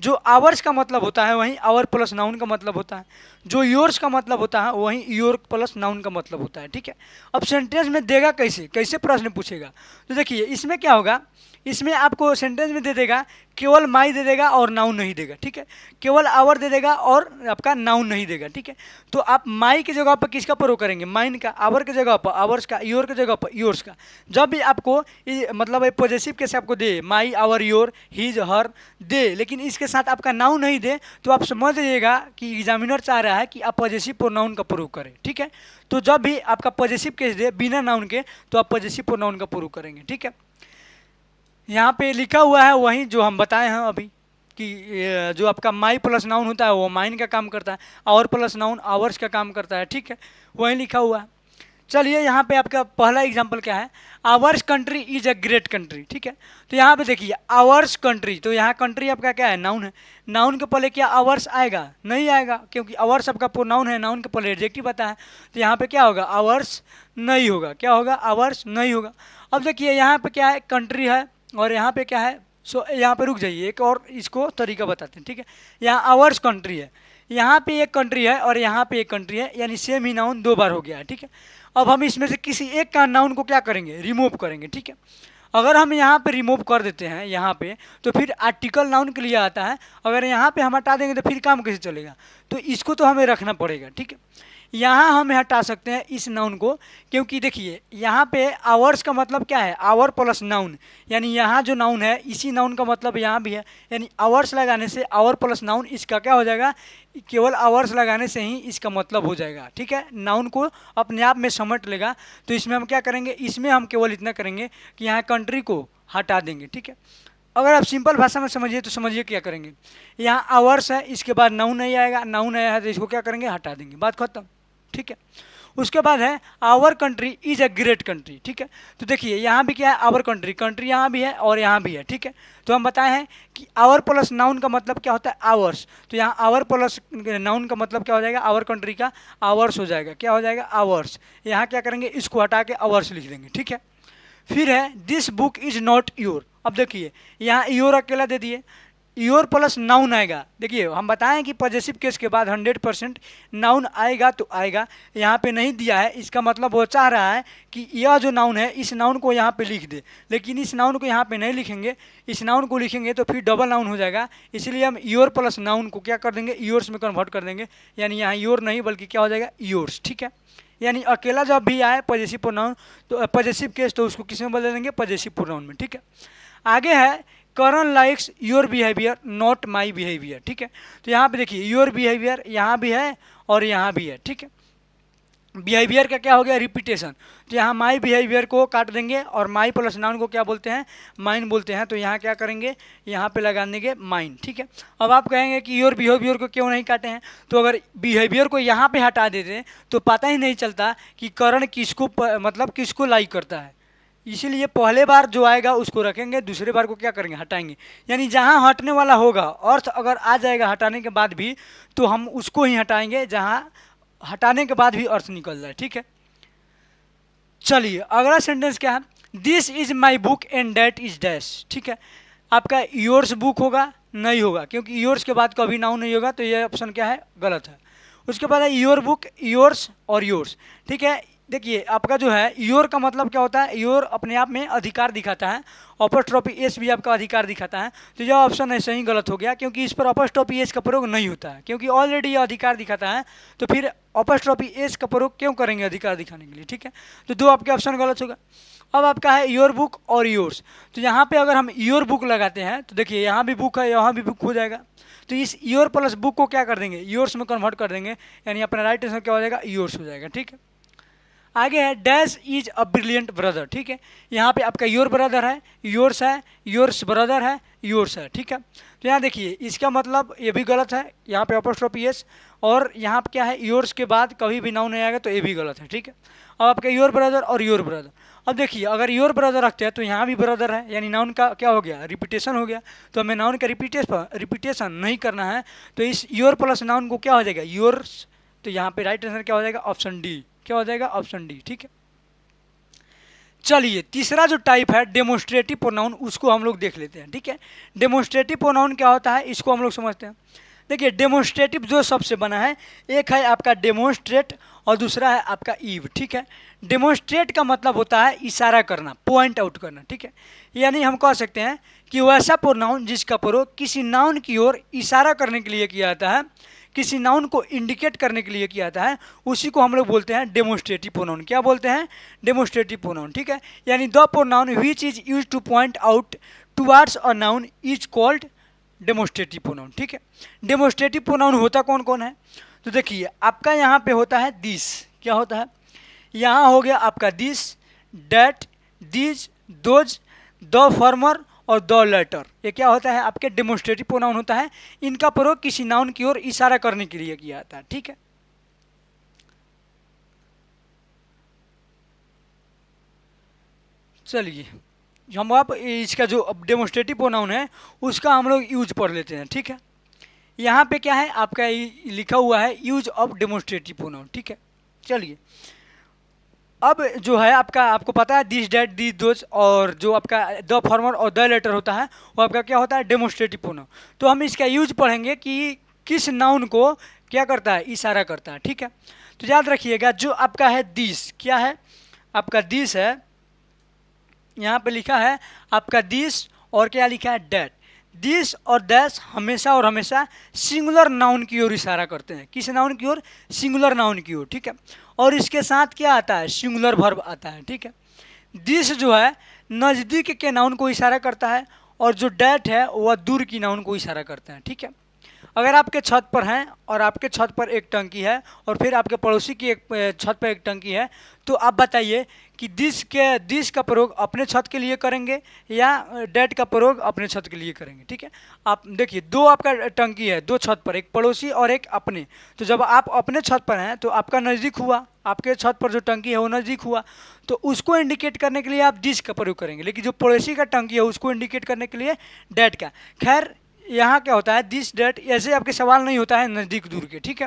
जो आवर्स का मतलब होता है वहीं आवर प्लस नाउन का मतलब होता है। जो योर्स का मतलब होता है वहीं योर प्लस नाउन का मतलब होता है, ठीक है। अब सेंटेंस में देगा कैसे? कैसे प्रश्न पूछेगा? तो देखिए इसमें क्या होगा, इसमें आपको सेंटेंस में दे देगा केवल माई दे देगा और नाउन नहीं देगा, ठीक है। केवल आवर दे देगा और आपका नाउन नहीं देगा, ठीक है। तो आप माई की जगह पर किसका प्रयोग करेंगे? माइन का। आवर की जगह पर आवर्स का, योर की जगह पर योर्स का। जब भी आपको मतलब पॉजेसिव कैसे आपको दे, माई, आवर, योर, हिज, हर दे, लेकिन इसके साथ आपका नाउन नहीं दे, तो आप समझ जाइएगा कि एग्जामिनर चाह रहा है कि आप पॉजेसिव प्रोनाउन का प्रयोग करें, ठीक है। तो जब भी आपका पॉजेसिव केस दे बिना नाउन के, तो आप पॉजेसिव प्रोनाउन का प्रयोग करेंगे, ठीक है। यहाँ पे लिखा हुआ है वही जो हम बताए हैं अभी कि जो आपका माई प्लस नाउन होता है वो माइन का काम करता है, आवर प्लस नाउन आवर्स का काम करता है, ठीक है। वही लिखा हुआ है। चलिए यहाँ पे आपका पहला एग्जाम्पल क्या है? Hours country is a great country, ठीक है। तो यहाँ पे देखिए आवर्स कंट्री, तो यहाँ कंट्री आपका क्या है? नाउन है। नाउन के पहले क्या आवर्स आएगा? नहीं आएगा, क्योंकि आवर्स आपका प्रोनाउन है, नाउन के पहले एडजेक्टिव आता है। तो यहाँ पे क्या होगा? आवर्स नहीं होगा। क्या होगा? आवर्स नहीं होगा। अब देखिए यहाँ पे क्या है? कंट्री है और यहाँ पे क्या है? यहाँ पे रुक जाइए, एक और इसको तरीका बताते हैं, ठीक है। यहाँ आवर्स कंट्री है, यहाँ पे एक कंट्री है और यहाँ पे एक कंट्री है, यानी सेम ही नाउन दो बार हो गया है, ठीक है। अब हम इसमें से किसी एक का नाउन को क्या करेंगे? रिमूव करेंगे, ठीक है। अगर हम यहाँ पे रिमूव कर देते हैं यहाँ पे, तो फिर आर्टिकल नाउन के लिए आता है। अगर यहाँ पे हम हटा देंगे तो फिर काम कैसे चलेगा? तो इसको तो हमें रखना पड़ेगा, ठीक है। यहाँ हम हटा सकते हैं इस नाउन को, क्योंकि देखिए यहाँ पे आवर्स का मतलब क्या है? आवर प्लस नाउन, यानी यहाँ जो नाउन है इसी नाउन का मतलब यहाँ भी है, यानी आवर्स लगाने से आवर प्लस नाउन, इसका क्या हो जाएगा? केवल आवर्स लगाने से ही इसका मतलब हो जाएगा, ठीक है। नाउन को अपने आप में समेट लेगा। तो इसमें हम क्या करेंगे? इसमें हम केवल इतना करेंगे कि यहाँ कंट्री को हटा देंगे, ठीक है। अगर आप सिंपल भाषा में समझिए तो समझिए क्या करेंगे। यहाँ आवर्स है, इसके बाद नाउन नहीं आएगा, नाउन आया है तो इसको क्या करेंगे? हटा देंगे, बात खत्म, ठीक है। उसके बाद है our country is a great country, ठीक है। तो देखिए यहाँ भी क्या है? आवर कंट्री, कंट्री यहाँ भी है और यहाँ भी है, ठीक है। तो हम बताए हैं कि आवर प्लस नाउन का मतलब क्या होता है? आवर्स। तो यहाँ आवर प्लस नाउन का मतलब क्या हो जाएगा? आवर कंट्री का आवर्स हो जाएगा। क्या हो जाएगा? आवर्स। यहाँ क्या करेंगे? इसको हटा के आवर्स लिख देंगे, ठीक है। फिर है this book is not your. अब देखिए यहाँ योर अकेला दे दिए, योर प्लस नाउन आएगा। देखिए हम बताएं कि पॉजेसिव केस के बाद 100% नाउन आएगा तो आएगा। यहाँ पे नहीं दिया है, इसका मतलब वो चाह रहा है कि यह जो नाउन है इस नाउन को यहाँ पे लिख दे, लेकिन इस नाउन को यहाँ पे नहीं लिखेंगे। इस नाउन को लिखेंगे तो फिर डबल नाउन हो जाएगा, इसलिए हम योर प्लस नाउन को क्या कर देंगे? योर्स में कन्वर्ट कर देंगे, यानी यहाँ योर नहीं बल्कि क्या हो जाएगा? योर्स, ठीक है। यानी अकेला जब भी आए पॉजेसिव प्रोनाउन तो पॉजेसिव केस, तो उसको किस में बदल देंगे? पॉजेसिव प्रोनाउन में, ठीक है। आगे है Karan likes your behaviour not my behaviour, ठीक है। तो यहाँ पे देखिए योर बिहेवियर यहाँ भी है और यहाँ भी है, ठीक है। बिहेवियर का क्या हो गया, रिपीटेशन। तो यहाँ माई बिहेवियर को काट देंगे और माई प्लस नाउन को क्या बोलते हैं, माइन बोलते हैं। तो यहाँ क्या करेंगे, यहाँ पे लगा देंगे माइन, ठीक है। अब आप कहेंगे कि योर बिहेवियर को क्यों नहीं काटे हैं, तो अगर बिहेवियर को यहाँ पे हटा देते तो पता ही नहीं चलता कि करण किसको मतलब किसको लाइक करता है। इसीलिए पहले बार जो आएगा उसको रखेंगे, दूसरे बार को क्या करेंगे, हटाएंगे। यानी जहाँ हटने वाला होगा अर्थ अगर आ जाएगा हटाने के बाद भी, तो हम उसको ही हटाएंगे जहाँ हटाने के बाद भी अर्थ निकल जाए, ठीक है। चलिए अगला सेंटेंस क्या है, this is my book and that is dash, ठीक है। आपका योर्स बुक होगा, नहीं होगा, क्योंकि योर्स के बाद कभी नाउन नहीं होगा, तो ये ऑप्शन क्या है, गलत है। उसके बाद है योर बुक, योर्स और योर्स, ठीक है। देखिए आपका जो है योर का मतलब क्या होता है, योर अपने आप में अधिकार दिखाता है, अपॉस्ट्रोफी एस भी आपका अधिकार दिखाता है। तो यह ऑप्शन ऐसे ही गलत हो गया, क्योंकि इस पर अपॉस्ट्रोफी एस का प्रयोग नहीं होता है, क्योंकि ऑलरेडी यह अधिकार दिखाता है। तो फिर अपॉस्ट्रोफी एस का प्रयोग क्यों करेंगे अधिकार दिखाने के लिए, ठीक है। तो दो आपके ऑप्शन गलत होगा। अब आपका है योर बुक और योर्स। तो यहाँ पे अगर हम योर बुक लगाते हैं तो देखिए यहाँ भी बुक है, यहाँ भी बुक हो जाएगा। तो इस योर प्लस बुक को क्या कर देंगे, योर्स में कन्वर्ट कर देंगे, यानी अपना राइट आंसर क्या हो जाएगा, योर्स हो जाएगा, ठीक है। आगे है dash is a brilliant brother, ठीक है। यहाँ पे आपका योर ब्रदर है, योर्स है, योर्स ब्रदर है, योर्स है, ठीक है। तो यहाँ देखिए इसका मतलब ये भी गलत है, यहाँ पे अपॉस्ट्रोफी एस, और यहाँ पे क्या है, योर्स के बाद कभी भी नाउन नहीं आएगा, तो ये भी गलत है, ठीक है। अब आपका योर ब्रदर और योर ब्रदर। अब देखिए अगर योर ब्रदर रखते हैं तो यहाँ भी ब्रदर है, यानी नाउन का क्या हो गया, रिपीटेशन हो गया। तो हमें नाउन का रिपीटेशन नहीं करना है, तो इस योर प्लस नाउन को क्या हो जाएगा, योर्स। तो यहाँ पे राइट आंसर क्या हो जाएगा, ऑप्शन डी, क्या हो जाएगा, ऑप्शन डी, ठीक है। चलिए तीसरा जो टाइप है डेमोस्ट्रेटिव प्रोनाउन, उसको हम लोग देख लेते हैं, ठीक है। डेमोस्ट्रेटिव प्रोनाउन क्या होता है, इसको हम लोग समझते हैं। देखिए डेमोस्ट्रेटिव जो सबसे बना है, एक है आपका डेमोस्ट्रेट और दूसरा है आपका ईव, ठीक है। डेमोस्ट्रेट का मतलब होता है इशारा करना, पॉइंट आउट करना, ठीक है। यानी हम कह सकते हैं कि वैसा प्रोनाउन जिसका प्रयोग किसी नाउन की ओर इशारा करने के लिए किया जाता है, किसी नाउन को इंडिकेट करने के लिए किया जाता है, उसी को हम लोग बोलते हैं डेमोस्ट्रेटिव प्रोनाउन। क्या बोलते हैं, डेमोस्ट्रेटिव प्रोनाउन, ठीक है। यानी the pronoun which is used two point out towards a noun is called demonstrative pronoun, ठीक है। डेमोस्ट्रेटिव प्रोनाउन होता कौन कौन है, तो देखिए आपका यहाँ पे होता है दिस, क्या होता है, यहाँ हो गया आपका this, that, these, those, the former और द लेटर, ये क्या होता है, आपके डेमोस्ट्रेटिव प्रोनाउन होता है। इनका प्रयोग किसी नाउन की ओर इशारा करने के लिए किया जाता है, ठीक है। चलिए हम आप इसका जो डेमोस्ट्रेटिव प्रोनाउन है उसका हम लोग यूज पढ़ लेते हैं, ठीक है। यहाँ पे क्या है आपका लिखा हुआ है यूज ऑफ डेमोस्ट्रेटिव प्रोनाउन, ठीक है। चलिए अब जो है आपका, आपको पता है दिस, डैट, दी, दोज, और जो आपका द फॉर्मर और द लेटर होता है वो आपका क्या होता है, डेमोस्ट्रेटिव प्रोनाउन। तो हम इसका यूज पढ़ेंगे कि किस नाउन को क्या करता है, इशारा करता है, ठीक है। तो याद रखिएगा जो आपका है दिस, क्या है आपका दिस है, यहाँ पे लिखा है आपका दिस और क्या लिखा है, डैट। दिस और दैट हमेशा और हमेशा सिंगुलर नाउन की ओर इशारा करते हैं, किस नाउन की ओर, सिंगुलर नाउन की ओर, ठीक है। और इसके साथ क्या आता है, सिंगुलर वर्ब आता है, ठीक है। दिस जो है नज़दीक के नाउन को इशारा करता है, और जो डैट है वह दूर की नाउन को इशारा करता है, ठीक है। अगर आपके छत पर हैं और आपके छत पर एक टंकी है और फिर आपके पड़ोसी की एक छत पर एक टंकी है, तो आप बताइए कि दिस का प्रयोग अपने छत के लिए करेंगे या डैट का प्रयोग अपने छत के लिए करेंगे, ठीक है। आप देखिए दो आपका टंकी है, दो छत पर, एक पड़ोसी और एक अपने। तो जब आप अपने छत पर हैं तो आपका नज़दीक हुआ, आपके छत पर जो टंकी है वो नज़दीक हुआ, तो उसको इंडिकेट करने के लिए आप दिस का प्रयोग करेंगे। लेकिन जो पड़ोसी का टंकी है उसको इंडिकेट करने के लिए डैट का। खैर यहाँ क्या होता है, दिस, डैट, ऐसे आपके सवाल नहीं होता है नज़दीक दूर के, ठीक है।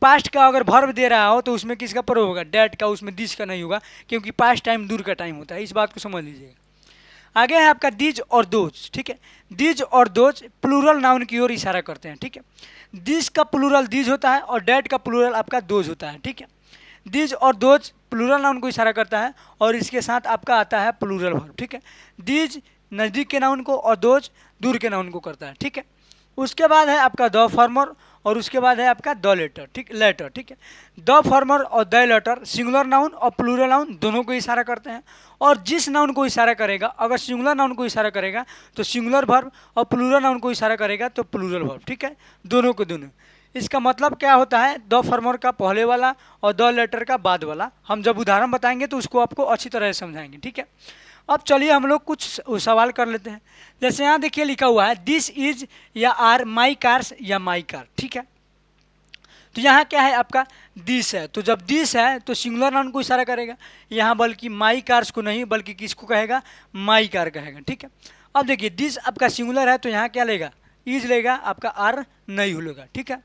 पास्ट का अगर वर्ब दे रहा हो तो उसमें किसका प्रयोग होगा, डैट का, उसमें दिस का नहीं होगा, क्योंकि पास्ट टाइम दूर का टाइम होता है, इस बात को समझ लीजिएगा। आगे है आपका दीज और दोज, ठीक है। दीज और दोज प्लूरल नाउन की ओर इशारा करते हैं, ठीक है। दिस का प्लूरल दीज होता है और डैट का प्लूरल आपका दोज होता है, ठीक है। दीज और दोज प्लूरल नाउन को इशारा करता है और इसके साथ आपका आता है प्लूरल वर्ब, ठीक है। दीज नज़दीक के नाउन को और दोज दूर के नाउन को करता है, ठीक है। उसके बाद है आपका द फॉर्मर और उसके बाद है आपका द लेटर, ठीक, लेटर, ठीक है। द फॉर्मर और द लेटर सिंगुलर नाउन और प्लूरल नाउन दोनों को इशारा करते हैं, और जिस नाउन को इशारा करेगा, अगर सिंगुलर नाउन को इशारा करेगा तो सिंगुलर वर्ब, और प्लूरल नाउन को इशारा करेगा तो प्लूरल वर्ब, ठीक है, दोनों को दोनों। इसका मतलब क्या होता है, द फॉर्मर का पहले वाला और द लेटर का बाद वाला। हम जब उदाहरण बताएंगे तो उसको आपको अच्छी तरह से समझाएंगे, ठीक है। अब चलिए हम लोग कुछ सवाल कर लेते हैं। जैसे यहाँ देखिए लिखा हुआ है दिस इज या आर माई कार्स या माई कार, ठीक है। तो यहाँ क्या है आपका दिस है, तो जब दिस है तो सिंगुलर नाउन को इशारा करेगा, यहाँ बल्कि माई कार्स को नहीं बल्कि किसको कहेगा, माई कार कहेगा, ठीक है। अब देखिए दिस आपका सिंगुलर है तो यहाँ क्या लेगा, इज लेगा, आपका आर नहीं लेगा, ठीक है।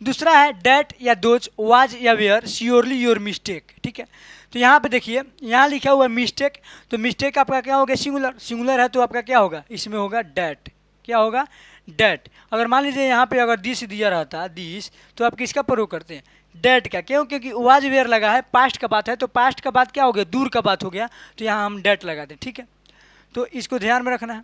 दूसरा है डैट या दोज, वाज या वेयर, श्योरली योर मिस्टेक, ठीक है। तो यहाँ पे देखिए यहाँ लिखा हुआ है मिस्टेक, तो मिस्टेक आपका क्या होगा, सिंगुलर, सिंगुलर है तो आपका क्या होगा, इसमें होगा डैट, क्या होगा, डैट। अगर मान लीजिए यहाँ पे अगर दिस दिया रहता दिस, तो आप किसका प्रयोग करते हैं, डैट का, क्यों, क्योंकि वाज वेयर लगा है, पास्ट का बात है, तो पास्ट का बात क्या हो गया, दूर का बात हो गया, तो यहाँ हम डैट लगाते हैं, ठीक है। तो इसको ध्यान में रखना है।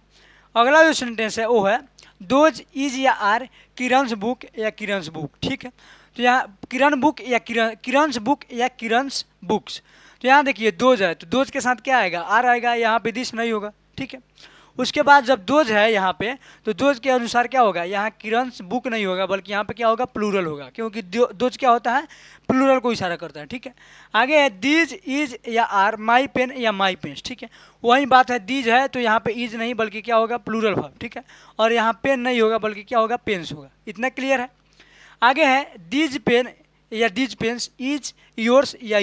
अगला जो सेंटेंस है वो है दोज इज या आर किरन्स बुक या किरन्स बुक, ठीक है। तो यहाँ किरण बुक या किरन्स बुक या किरन्स बुक्स, तो यहाँ देखिए दोज है तो दोज के साथ क्या आएगा, आर आएगा, यहाँ पे दिस नहीं होगा, ठीक है। उसके बाद जब दोज है यहाँ पे तो दोज के अनुसार क्या होगा, यहाँ किरन्स बुक नहीं होगा बल्कि यहाँ पे क्या होगा, प्लूरल होगा, क्योंकि दोज क्या होता है, प्लूरल को इशारा करता है, ठीक है। आगे है दीज इज या आर माई पेन या माई पेन्स, ठीक है। वही बात है, दीज है तो यहाँ पे इज नहीं बल्कि क्या होगा, प्लूरल वर्ब, ठीक है। और यहाँ पेन नहीं होगा बल्कि क्या होगा, पेन्स होगा। इतना क्लियर है। आगे है दीज पेन या दीज पेन्स इज योर्स या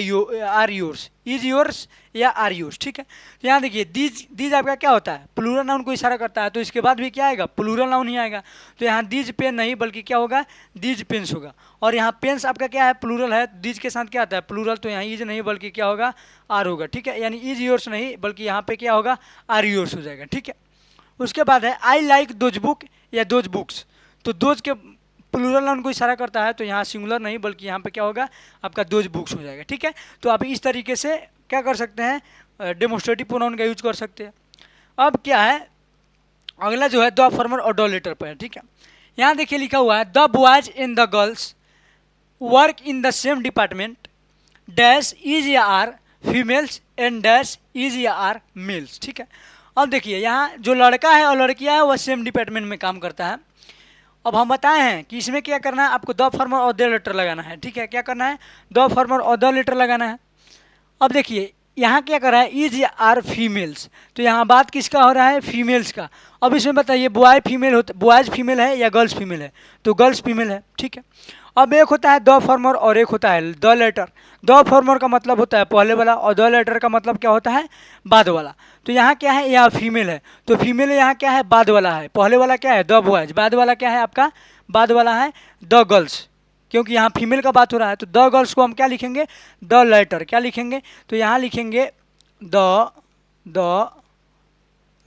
आर योर्स, इज योर्स या आर योर्स, ठीक है। तो यहाँ देखिए दीज आपका क्या होता है, प्लूरल नाउन को इशारा करता है, तो इसके बाद भी क्या आएगा, प्लूरल नाउन ही आएगा। तो यहाँ दीज पेन नहीं बल्कि क्या होगा, दीज पेन्स होगा। और यहाँ पेन्स आपका क्या है, प्लूरल है, दीज के साथ क्या आता है, प्लूरल, तो यहाँ इज नहीं बल्कि क्या होगा, आर होगा, ठीक है। यानी इज योर्स नहीं बल्कि यहाँ पे क्या होगा, आर योर्स हो जाएगा, ठीक है। उसके बाद है आई लाइक दोज बुक या दोज बुक्स, तो दोज के प्लूरल नाउन को इशारा करता है, तो यहाँ सिंगुलर नहीं बल्कि यहाँ पे क्या होगा, आपका दोज बुक्स हो जाएगा, ठीक है। तो आप इस तरीके से क्या कर सकते हैं, डेमोस्ट्रेटिव प्रोनाउन का यूज कर सकते हैं। अब क्या है, अगला जो है द फॉर्मर और द लेटर पर है, ठीक है। यहाँ देखिए लिखा हुआ है the boys and the girls work in the same department, dash is या are females and dash is या आर मेल्स, ठीक है। अब देखिए यहाँ जो लड़का है और लड़कियाँ है वह सेम डिपार्टमेंट में काम करता है। अब हम बताए हैं कि इसमें क्या करना है, आपको द फॉर्मर और द लेटर लगाना है, ठीक है। क्या करना है, द फॉर्मर और द लेटर लगाना है। अब देखिए यहाँ क्या कर रहा है, इज या आर फीमेल्स, तो यहाँ बात किसका हो रहा है, फीमेल्स का। अब इसमें बताइए बॉय फीमेल होता, बॉयज फीमेल है या गर्ल्स फीमेल है, तो गर्ल्स फीमेल है, ठीक है। अब एक होता है द फॉर्मर और एक होता है द लेटर। द फॉर्मर का मतलब होता है पहले वाला और द लेटर का मतलब क्या होता है, बाद वाला। तो यहाँ क्या है, यहाँ फीमेल है, तो फीमेल यहाँ क्या है, बाद वाला है। पहले वाला क्या है, द बॉयज, बाद वाला क्या है आपका, बाद वाला है द गर्ल्स, क्योंकि यहाँ फीमेल का बात हो रहा है। तो द गर्ल्स को हम क्या लिखेंगे, द लेटर, क्या लिखेंगे, तो यहाँ लिखेंगे द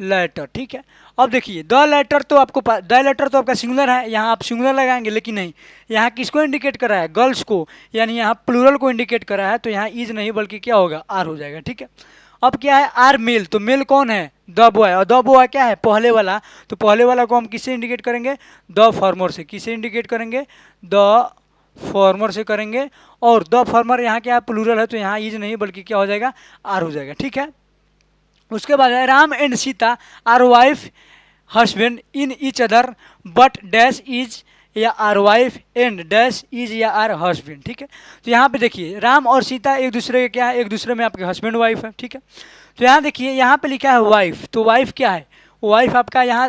लेटर, ठीक है। अब देखिए द लेटर तो आपको द लेटर तो आपका सिंगुलर है, यहाँ आप सिंगुलर लगाएंगे, लेकिन नहीं, यहाँ किसको इंडिकेट कर रहा है, गर्ल्स को, यानी यहाँ प्लूरल को इंडिकेट कर रहा है, तो यहाँ इज नहीं बल्कि क्या होगा, आर हो जाएगा, ठीक है। अब क्या है, आर मेल, तो मेल कौन है, द बॉय, और द बॉय क्या है, पहले वाला, तो पहले वाला को हम किससे इंडिकेट करेंगे, द फॉर्मर से। किससे इंडिकेट करेंगे, द फॉर्मर से करेंगे। और द फॉर्मर यहाँ क्या है, प्लूरल है, तो यहाँ इज नहीं बल्कि क्या हो जाएगा, आर हो जाएगा, ठीक है। उसके बाद है Ram and Sita are wife husband in each other but dash is या are wife and dash is या आर हस्बैंड, ठीक है। तो यहाँ पे देखिए राम और सीता एक दूसरे के क्या है, एक दूसरे में आपके हस्बैंड वाइफ है, ठीक है। तो यहाँ देखिए यहाँ पे लिखा है वाइफ, तो वाइफ क्या है, वाइफ आपका यहाँ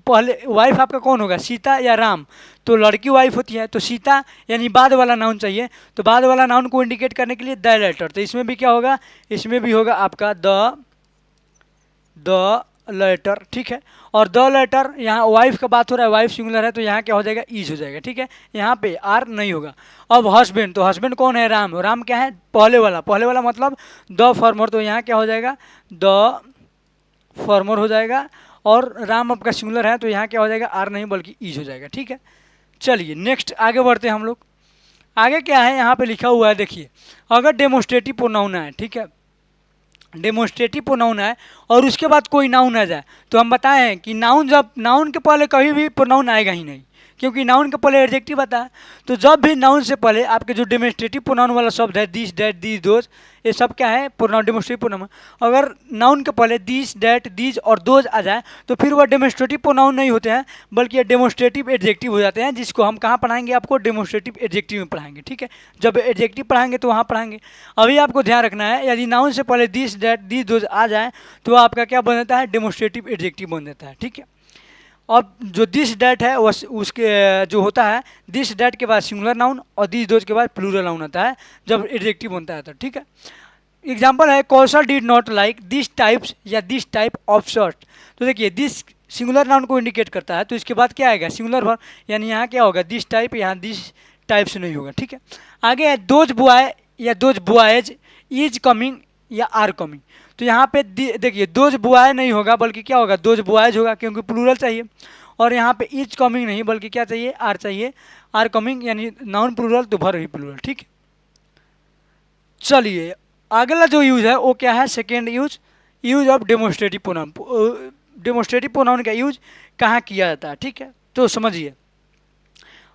पहले वाइफ आपका कौन होगा, सीता या राम, तो लड़की वाइफ होती है, तो सीता यानी बाद वाला नाउन चाहिए, तो बाद वाला नाउन को इंडिकेट करने के लिए द लेटर, तो इसमें भी क्या होगा, इसमें भी होगा आपका द लेटर, ठीक है। और द लेटर यहाँ वाइफ का बात हो रहा है, वाइफ सिंगुलर है, तो यहाँ क्या हो जाएगा, इज हो जाएगा, ठीक है। यहाँ पे आर नहीं होगा। अब हस्बैंड, तो हस्बैंड कौन है, राम, राम क्या है, पहले वाला मतलब द फॉर्मर, तो यहाँ क्या हो जाएगा, द फॉर्मर हो जाएगा। और राम आपका सिंगुलर है, तो यहाँ क्या हो जाएगा, आर नहीं बल्कि इज हो जाएगा, ठीक है। चलिए नेक्स्ट आगे बढ़ते हैं हम लोग। आगे क्या है, यहाँ पे लिखा हुआ है, देखिए अगर डेमोस्ट्रेटिव प्रोनाउन है, ठीक है, डेमोस्ट्रेटिव प्रोनाउन है और उसके बाद कोई नाउन आ जाए, तो हम बताएं कि नाउन जब नाउन के पहले कभी भी प्रोनाउन आएगा ही नहीं, क्योंकि नाउन के पहले एडजेक्टिव आता है। तो जब भी नाउन से पहले आपके जो डेमोस्ट्रेटिव प्रोनाउन वाला शब्द है दिस डैट दीज दोज, ये सब क्या है प्रोनाउन, डेमोस्ट्रेटिव प्रोनाउन। अगर नाउन के पहले दिस डैट दीज और दोज आ जाए तो फिर वह डेमोस्ट्रेटिव प्रोनाउन नहीं होते हैं, बल्कि ये डेमोस्ट्रेटिव एडजेक्टिव हो जाते हैं, जिसको हम कहाँ पढ़ाएंगे, आपको डेमोस्ट्रेटिव एडजेक्टिव में पढ़ाएंगे। ठीक है, जब एडजेक्टिव पढ़ाएंगे तो वहाँ पढ़ाएंगे। अभी आपको ध्यान रखना है, यदि नाउन से पहले दिस डैट दीज दोज आ जाए तो आपका क्या बन जाता है, डेमोस्ट्रेटिव एडजेक्टिव बन जाता है। ठीक है, और जो दिस डैट है उसके जो होता है, दिस डैट के बाद सिंगुलर नाउन और दिस दोज के बाद प्लूरल नाउन आता है जब एडजेक्टिव बनता है तो। ठीक है, एग्जाम्पल है Kaushal did not like this types या दिस टाइप ऑफ शर्ट। तो देखिए दिस सिंगुलर नाउन को इंडिकेट करता है, तो इसके बाद क्या आएगा, सिंगुलर वर्ब, यानी यहाँ क्या होगा, दिस टाइप, यहाँ दिस टाइप्स नहीं होगा। ठीक है, आगे है दोज बॉय या दोज बॉयज इज कमिंग या आर कमिंग। तो यहाँ पे देखिए दोज बॉय नहीं होगा, बल्कि क्या होगा, दोज बॉयज होगा, क्योंकि प्लूरल चाहिए। और यहाँ पे इज कमिंग नहीं, बल्कि क्या चाहिए, आर चाहिए, आर कमिंग, यानी नाउन प्लूरल तो वर्ब भी प्लूरल। ठीक है, चलिए अगला जो यूज है वो क्या है, second use, use of demonstrative pronoun. Demonstrative pronoun का यूज कहाँ किया जाता है। ठीक है, तो समझिए,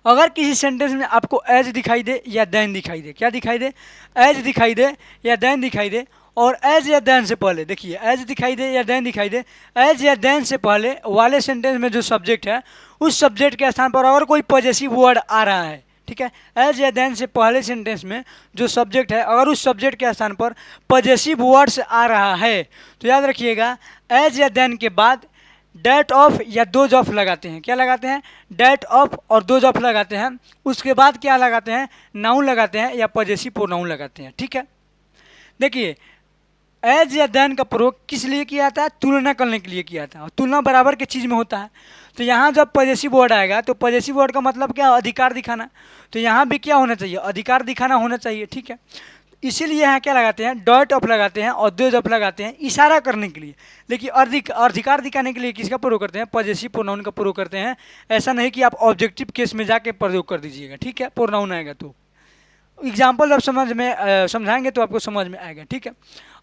अगर किसी सेंटेंस में आपको एज दिखाई दे या देन दिखाई दे, क्या दिखाई दे, एज दिखाई दे या देन दिखाई दे, और एज या देन से पहले देखिए, एज दिखाई दे या देन दिखाई दे, एज या देन से पहले वाले सेंटेंस में जो सब्जेक्ट है उस सब्जेक्ट के स्थान पर अगर कोई पॉजेसिव वर्ड आ रहा है, ठीक है, एज या देन से पहले सेंटेंस में जो सब्जेक्ट है अगर उस सब्जेक्ट के स्थान पर पॉजेसिव वर्ड्स आ रहा है तो याद रखिएगा एज या देन के बाद डैट ऑफ या दोज ऑफ लगाते हैं। क्या लगाते हैं, डैट ऑफ और दोज ऑफ लगाते हैं। उसके बाद क्या लगाते हैं, नाउन लगाते हैं या पॉजेसिव प्रोनाउन लगाते हैं। ठीक है, देखिए एज या देन का प्रयोग किस लिए किया जाता है, तुलना करने के लिए किया जाता है, और तुलना बराबर के चीज़ में होता है। तो यहाँ जब पॉजेसिव वर्ड आएगा तो पॉजेसिव वर्ड का मतलब क्या, अधिकार दिखाना। तो यहाँ भी क्या होना चाहिए, अधिकार दिखाना होना चाहिए। ठीक है, इसीलिए यहाँ क्या लगाते हैं, डॉट ऑफ लगाते हैं और दोज ऑफ लगाते हैं इशारा करने के लिए। लेकिन अधिकार दिखाने के लिए किसका प्रयोग करते हैं, पॉजेसिव प्रोनाउन का प्रयोग करते हैं। ऐसा नहीं कि आप ऑब्जेक्टिव केस में जाके प्रयोग कर दीजिएगा। ठीक है, प्रोनाउन आएगा तो एग्जाम्पल जब समझाएंगे तो आपको समझ में आएगा। ठीक है,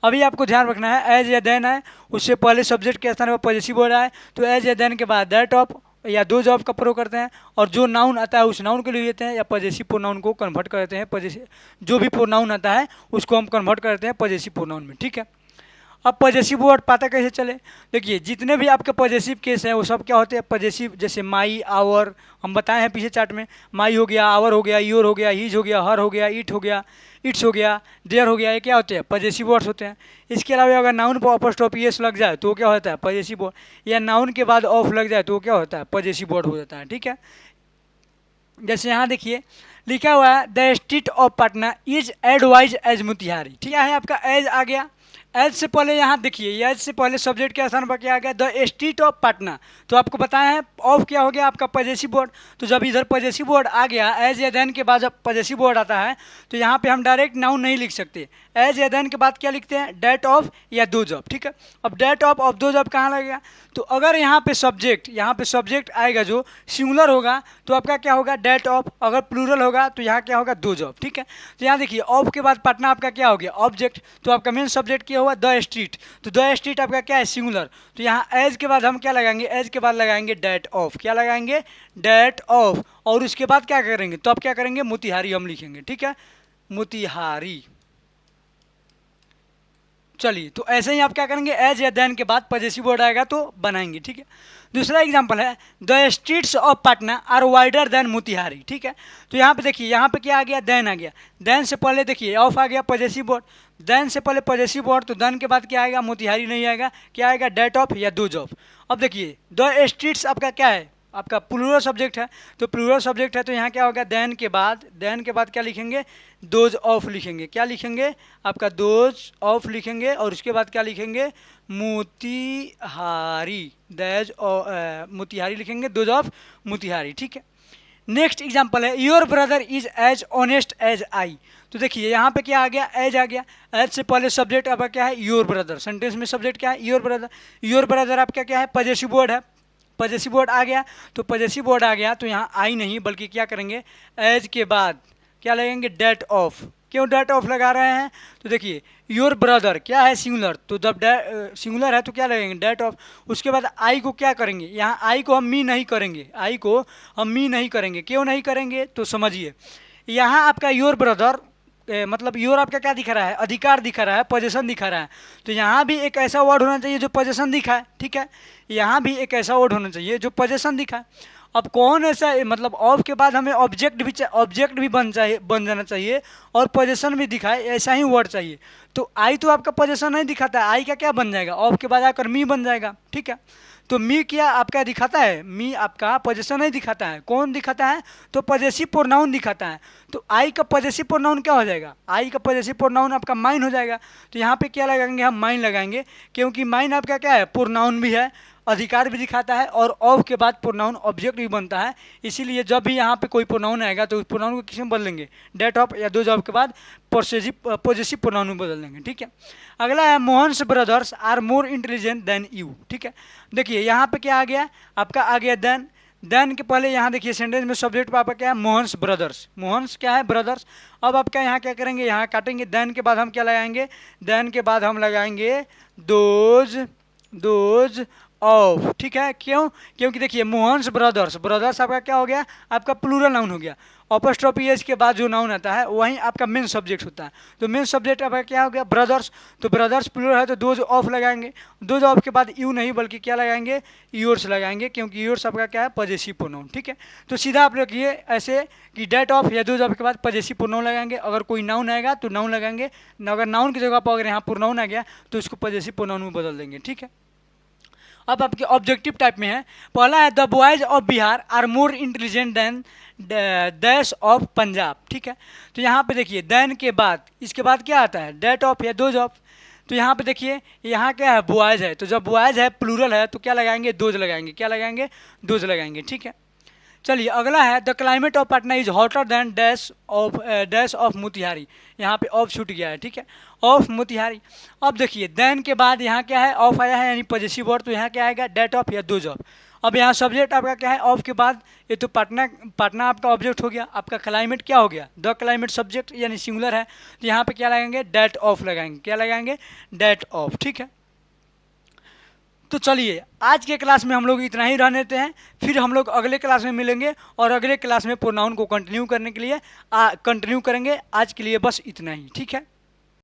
अभी आपको ध्यान रखना है, एज या देन है उससे पहले सब्जेक्ट के स्थान पर पॉजेसिव वर्ड आए तो एज या देन के बाद दैट ऑफ या दोज ऑफ का प्रयोग करते हैं, और जो नाउन आता है उस नाउन को ले लेते हैं या पॉजेसिव प्रोनाउन को कन्वर्ट करते हैं। पॉजेसिव जो भी प्रोनाउन आता है उसको हम कन्वर्ट करते हैं पॉजेसिव प्रोनाउन में। ठीक है, अब पॉजेसिव वर्ड पता कैसे चले, देखिए जितने भी आपके पॉजेसिव केस हैं वो सब क्या होते हैं पॉजेसिव, जैसे माई, आवर, हम बताए हैं पीछे चार्ट में, माई हो गया, आवर हो गया, योर हो गया, हीज हो गया, हर हो गया, इट हो गया, इट्स हो गया, देयर हो गया, ये क्या होते हैं पॉजेसिव वर्ड्स होते हैं। इसके अलावा अगर नाउन पर अपॉस्ट्रोफी एस लग जाए तो क्या होता है पॉजेसिव वर्ड, या नाउन के बाद ऑफ लग जाए तो क्या होता है पॉजेसिव वर्ड हो जाता है। ठीक है, जैसे यहाँ देखिए लिखा हुआ है the state of Patna is advise as Motihari. ठीक है, आपका एज आ गया, एज से पहले यहाँ देखिए, एज से पहले सब्जेक्ट के स्थान पर क्या आ गया, द स्टेट ऑफ पटना। तो आपको बताया है ऑफ क्या हो गया आपका पॉजेसिव वर्ड। तो जब इधर पॉजेसिव वर्ड आ गया एज या देन के बाद जब पॉजेसिव वर्ड आता है तो यहाँ पे हम डायरेक्ट नाउन नहीं लिख सकते, एज या देन के बाद क्या लिखते हैं, डेट ऑफ या दोज ऑफ। ठीक है, अब डेट ऑफ दोज ऑफ कहाँ लगेगा, तो अगर यहाँ पे सब्जेक्ट आएगा जो सिंगुलर होगा तो आपका क्या होगा डेट ऑफ, अगर प्लूरल होगा तो यहाँ क्या होगा दोज ऑफ। ठीक है, तो यहाँ देखिए ऑफ के बाद पटना आपका क्या हो गया ऑब्जेक्ट, तो आपका मेन सब्जेक्ट क्या हुआ द स्ट्रीट, तो द स्ट्रीट आपका क्या है सिंगुलर, तो यहाँ एज के बाद हम क्या लगाएंगे, एज के बाद लगाएंगे डेट ऑफ, क्या लगाएंगे डेट ऑफ, और उसके बाद क्या करेंगे, तो आप क्या करेंगे मोतिहारी हम लिखेंगे। ठीक है, मोतिहारी। चलिए, तो ऐसे ही आप क्या करेंगे एज या देन के बाद पॉजेसिव वर्ड आएगा तो बनाएंगे। ठीक है, दूसरा एग्जांपल है the streets of Patna are wider than Motihari. ठीक है, तो यहाँ पे देखिए, यहाँ पे क्या आ गया देन आ गया, देन से पहले देखिए ऑफ आ गया पॉजेसिव वर्ड, देन से पहले पॉजेसिव वर्ड, तो देन के बाद क्या आएगा मोतिहारी नहीं आएगा, क्या आएगा डेट ऑफ या दोज ऑफ। अब देखिए द स्ट्रीट्स आपका क्या है, आपका प्लूरल सब्जेक्ट है, तो प्लूरल सब्जेक्ट है तो यहाँ क्या होगा देन के बाद क्या लिखेंगे दोज ऑफ लिखेंगे, क्या लिखेंगे आपका दोज ऑफ लिखेंगे, और उसके बाद क्या लिखेंगे मोतिहारी, देज मोतिहारी लिखेंगे, दोज ऑफ मोतिहारी। ठीक है, नेक्स्ट एग्जांपल है your brother is as honest as I. तो देखिए यहाँ पे क्या आ गया एज आ गया, एज से पहले सब्जेक्ट आपका क्या है योर ब्रदर, सेंटेंस में सब्जेक्ट क्या है योर ब्रदर, योर ब्रदर आपका क्या है पॉजेसिव वर्ड है, पॉजेसिव वर्ड आ गया, तो पॉजेसिव वर्ड आ गया तो यहाँ आई नहीं बल्कि क्या करेंगे एज के बाद क्या लगेंगे डेट ऑफ, क्यों डेट ऑफ लगा रहे हैं? तो देखिए योर ब्रदर क्या है, सिंगुलर, तो जब सिंगुलर है तो क्या लगेंगे, डेट ऑफ। उसके बाद आई को क्या करेंगे, यहाँ आई को हम मी नहीं करेंगे, आई को हम मी नहीं करेंगे। क्यों नहीं करेंगे तो समझिए, यहाँ आपका योर ब्रदर मतलब योर आपका क्या दिखा रहा है, अधिकार दिखा रहा है, पोजीशन दिखा रहा है। तो यहाँ भी एक ऐसा वर्ड होना चाहिए जो पोजीशन दिखाए, ठीक है। यहाँ भी एक ऐसा वर्ड होना चाहिए जो पोजीशन दिखाए। अब कौन ऐसा मतलब ऑफ के बाद हमें ऑब्जेक्ट भी बन जाना चाहिए और पोजीशन भी दिखाए, ऐसा ही वर्ड चाहिए। तो आई तो आपका पोजीशन नहीं दिखाता है, आई का क्या बन जाएगा, ऑफ के बाद आकर मी बन जाएगा, ठीक है। तो मी क्या आपका दिखाता है, मी आपका पोजीशन नहीं दिखाता है, कौन दिखाता है, तो पॉजेसिव प्रोनाउन दिखाता है। तो आई का पॉजेसिव प्रोनाउन क्या हो जाएगा, आई का पॉजेसिव प्रोनाउन आपका माइन हो जाएगा। तो यहाँ पे क्या लगाएंगे, हम माइन लगाएंगे, क्योंकि माइन आपका क्या है, प्रोनाउन भी है, अधिकार भी दिखाता है, और ऑफ के बाद प्रोनाउन ऑब्जेक्ट भी बनता है। इसीलिए जब भी यहाँ पे कोई प्रोनाउन आएगा तो उस प्रोनाउन को किस में बदल लेंगे, डेट ऑफ या दो जॉब के बाद पॉजेसिव प्रोनाउन में बदल देंगे, ठीक है। अगला है Mohan's brothers are more intelligent than you, ठीक है। देखिए यहाँ पे क्या आ गया, आपका आ गया देन के पहले यहाँ देखिए सेंटेंस में सब्जेक्ट पर आपका क्या है, मोहन्स ब्रदर्स, मोहन्स क्या है, ब्रदर्स। अब आपका यहाँ क्या करेंगे, यहाँ काटेंगे, देन के बाद हम क्या लगाएंगे, देन के बाद हम लगाएंगे दोज ऑफ, ठीक है। क्यों, क्योंकि देखिए मोहन्स ब्रदर्स, ब्रदर्स आपका क्या हो गया, आपका प्लूरल नाउन हो गया। अपॉस्ट्रोफी एस के बाद जो नाउन आता है वहीं आपका मेन सब्जेक्ट होता है। तो मेन सब्जेक्ट आपका क्या हो गया, ब्रदर्स। तो ब्रदर्स प्लूरल है तो दोज ऑफ लगाएंगे, दोज ऑफ के बाद यू नहीं बल्कि क्या लगाएंगे, योर्स लगाएंगे, क्योंकि योर्स आपका क्या है, पॉजेसिव प्रोनाउन, ठीक है। तो सीधा आप रखिए ऐसे कि डेट ऑफ या दोज ऑफ के बाद पॉजेसिव प्रोनाउन लगाएंगे। अगर कोई नाउन आएगा तो नाउन लगाएंगे, अगर नाउन की जगह पर अगर यहाँ प्रोनाउन आ गया तो उसको पॉजेसिव प्रोनाउन में बदल देंगे, ठीक है। अब आपके ऑब्जेक्टिव टाइप में है, पहला है the boys of Bihar are more intelligent than those of Punjab, ठीक है। तो यहाँ पे देखिए देन के बाद इसके बाद क्या आता है, डेट ऑफ या दोज ऑफ। तो यहाँ पे देखिए यहाँ क्या है, बॉयज है, तो जब बॉयज है प्लूरल है तो क्या लगाएंगे, दोज लगाएंगे, क्या लगाएंगे, दोज लगाएंगे, ठीक है। चलिए अगला है the climate of Patna is hotter then dash of Motihari. यहाँ पे ऑफ छूट गया है, ठीक है, ऑफ मोतिहारी। अब देखिए देन के बाद यहाँ क्या है, ऑफ आया है यानी पॉजेसिव वर्ड, तो यहाँ क्या आएगा, डेट ऑफ या दोज ऑफ। अब यहाँ सब्जेक्ट आपका क्या है, ऑफ के बाद ये तो पटना आपका ऑब्जेक्ट हो गया, आपका क्लाइमेट क्या हो गया, द क्लाइमेट सब्जेक्ट यानी सिंगुलर है, तो यहाँ पे क्या लगाएंगे, डेट ऑफ लगाएंगे, क्या लगाएंगे, डेट ऑफ, ठीक है। तो चलिए आज के क्लास में हम लोग इतना ही रहने देते हैं, फिर हम लोग अगले क्लास में मिलेंगे और अगले क्लास में प्रोनाउन को कंटिन्यू करने के लिए कंटिन्यू करेंगे। आज के लिए बस इतना ही, ठीक है।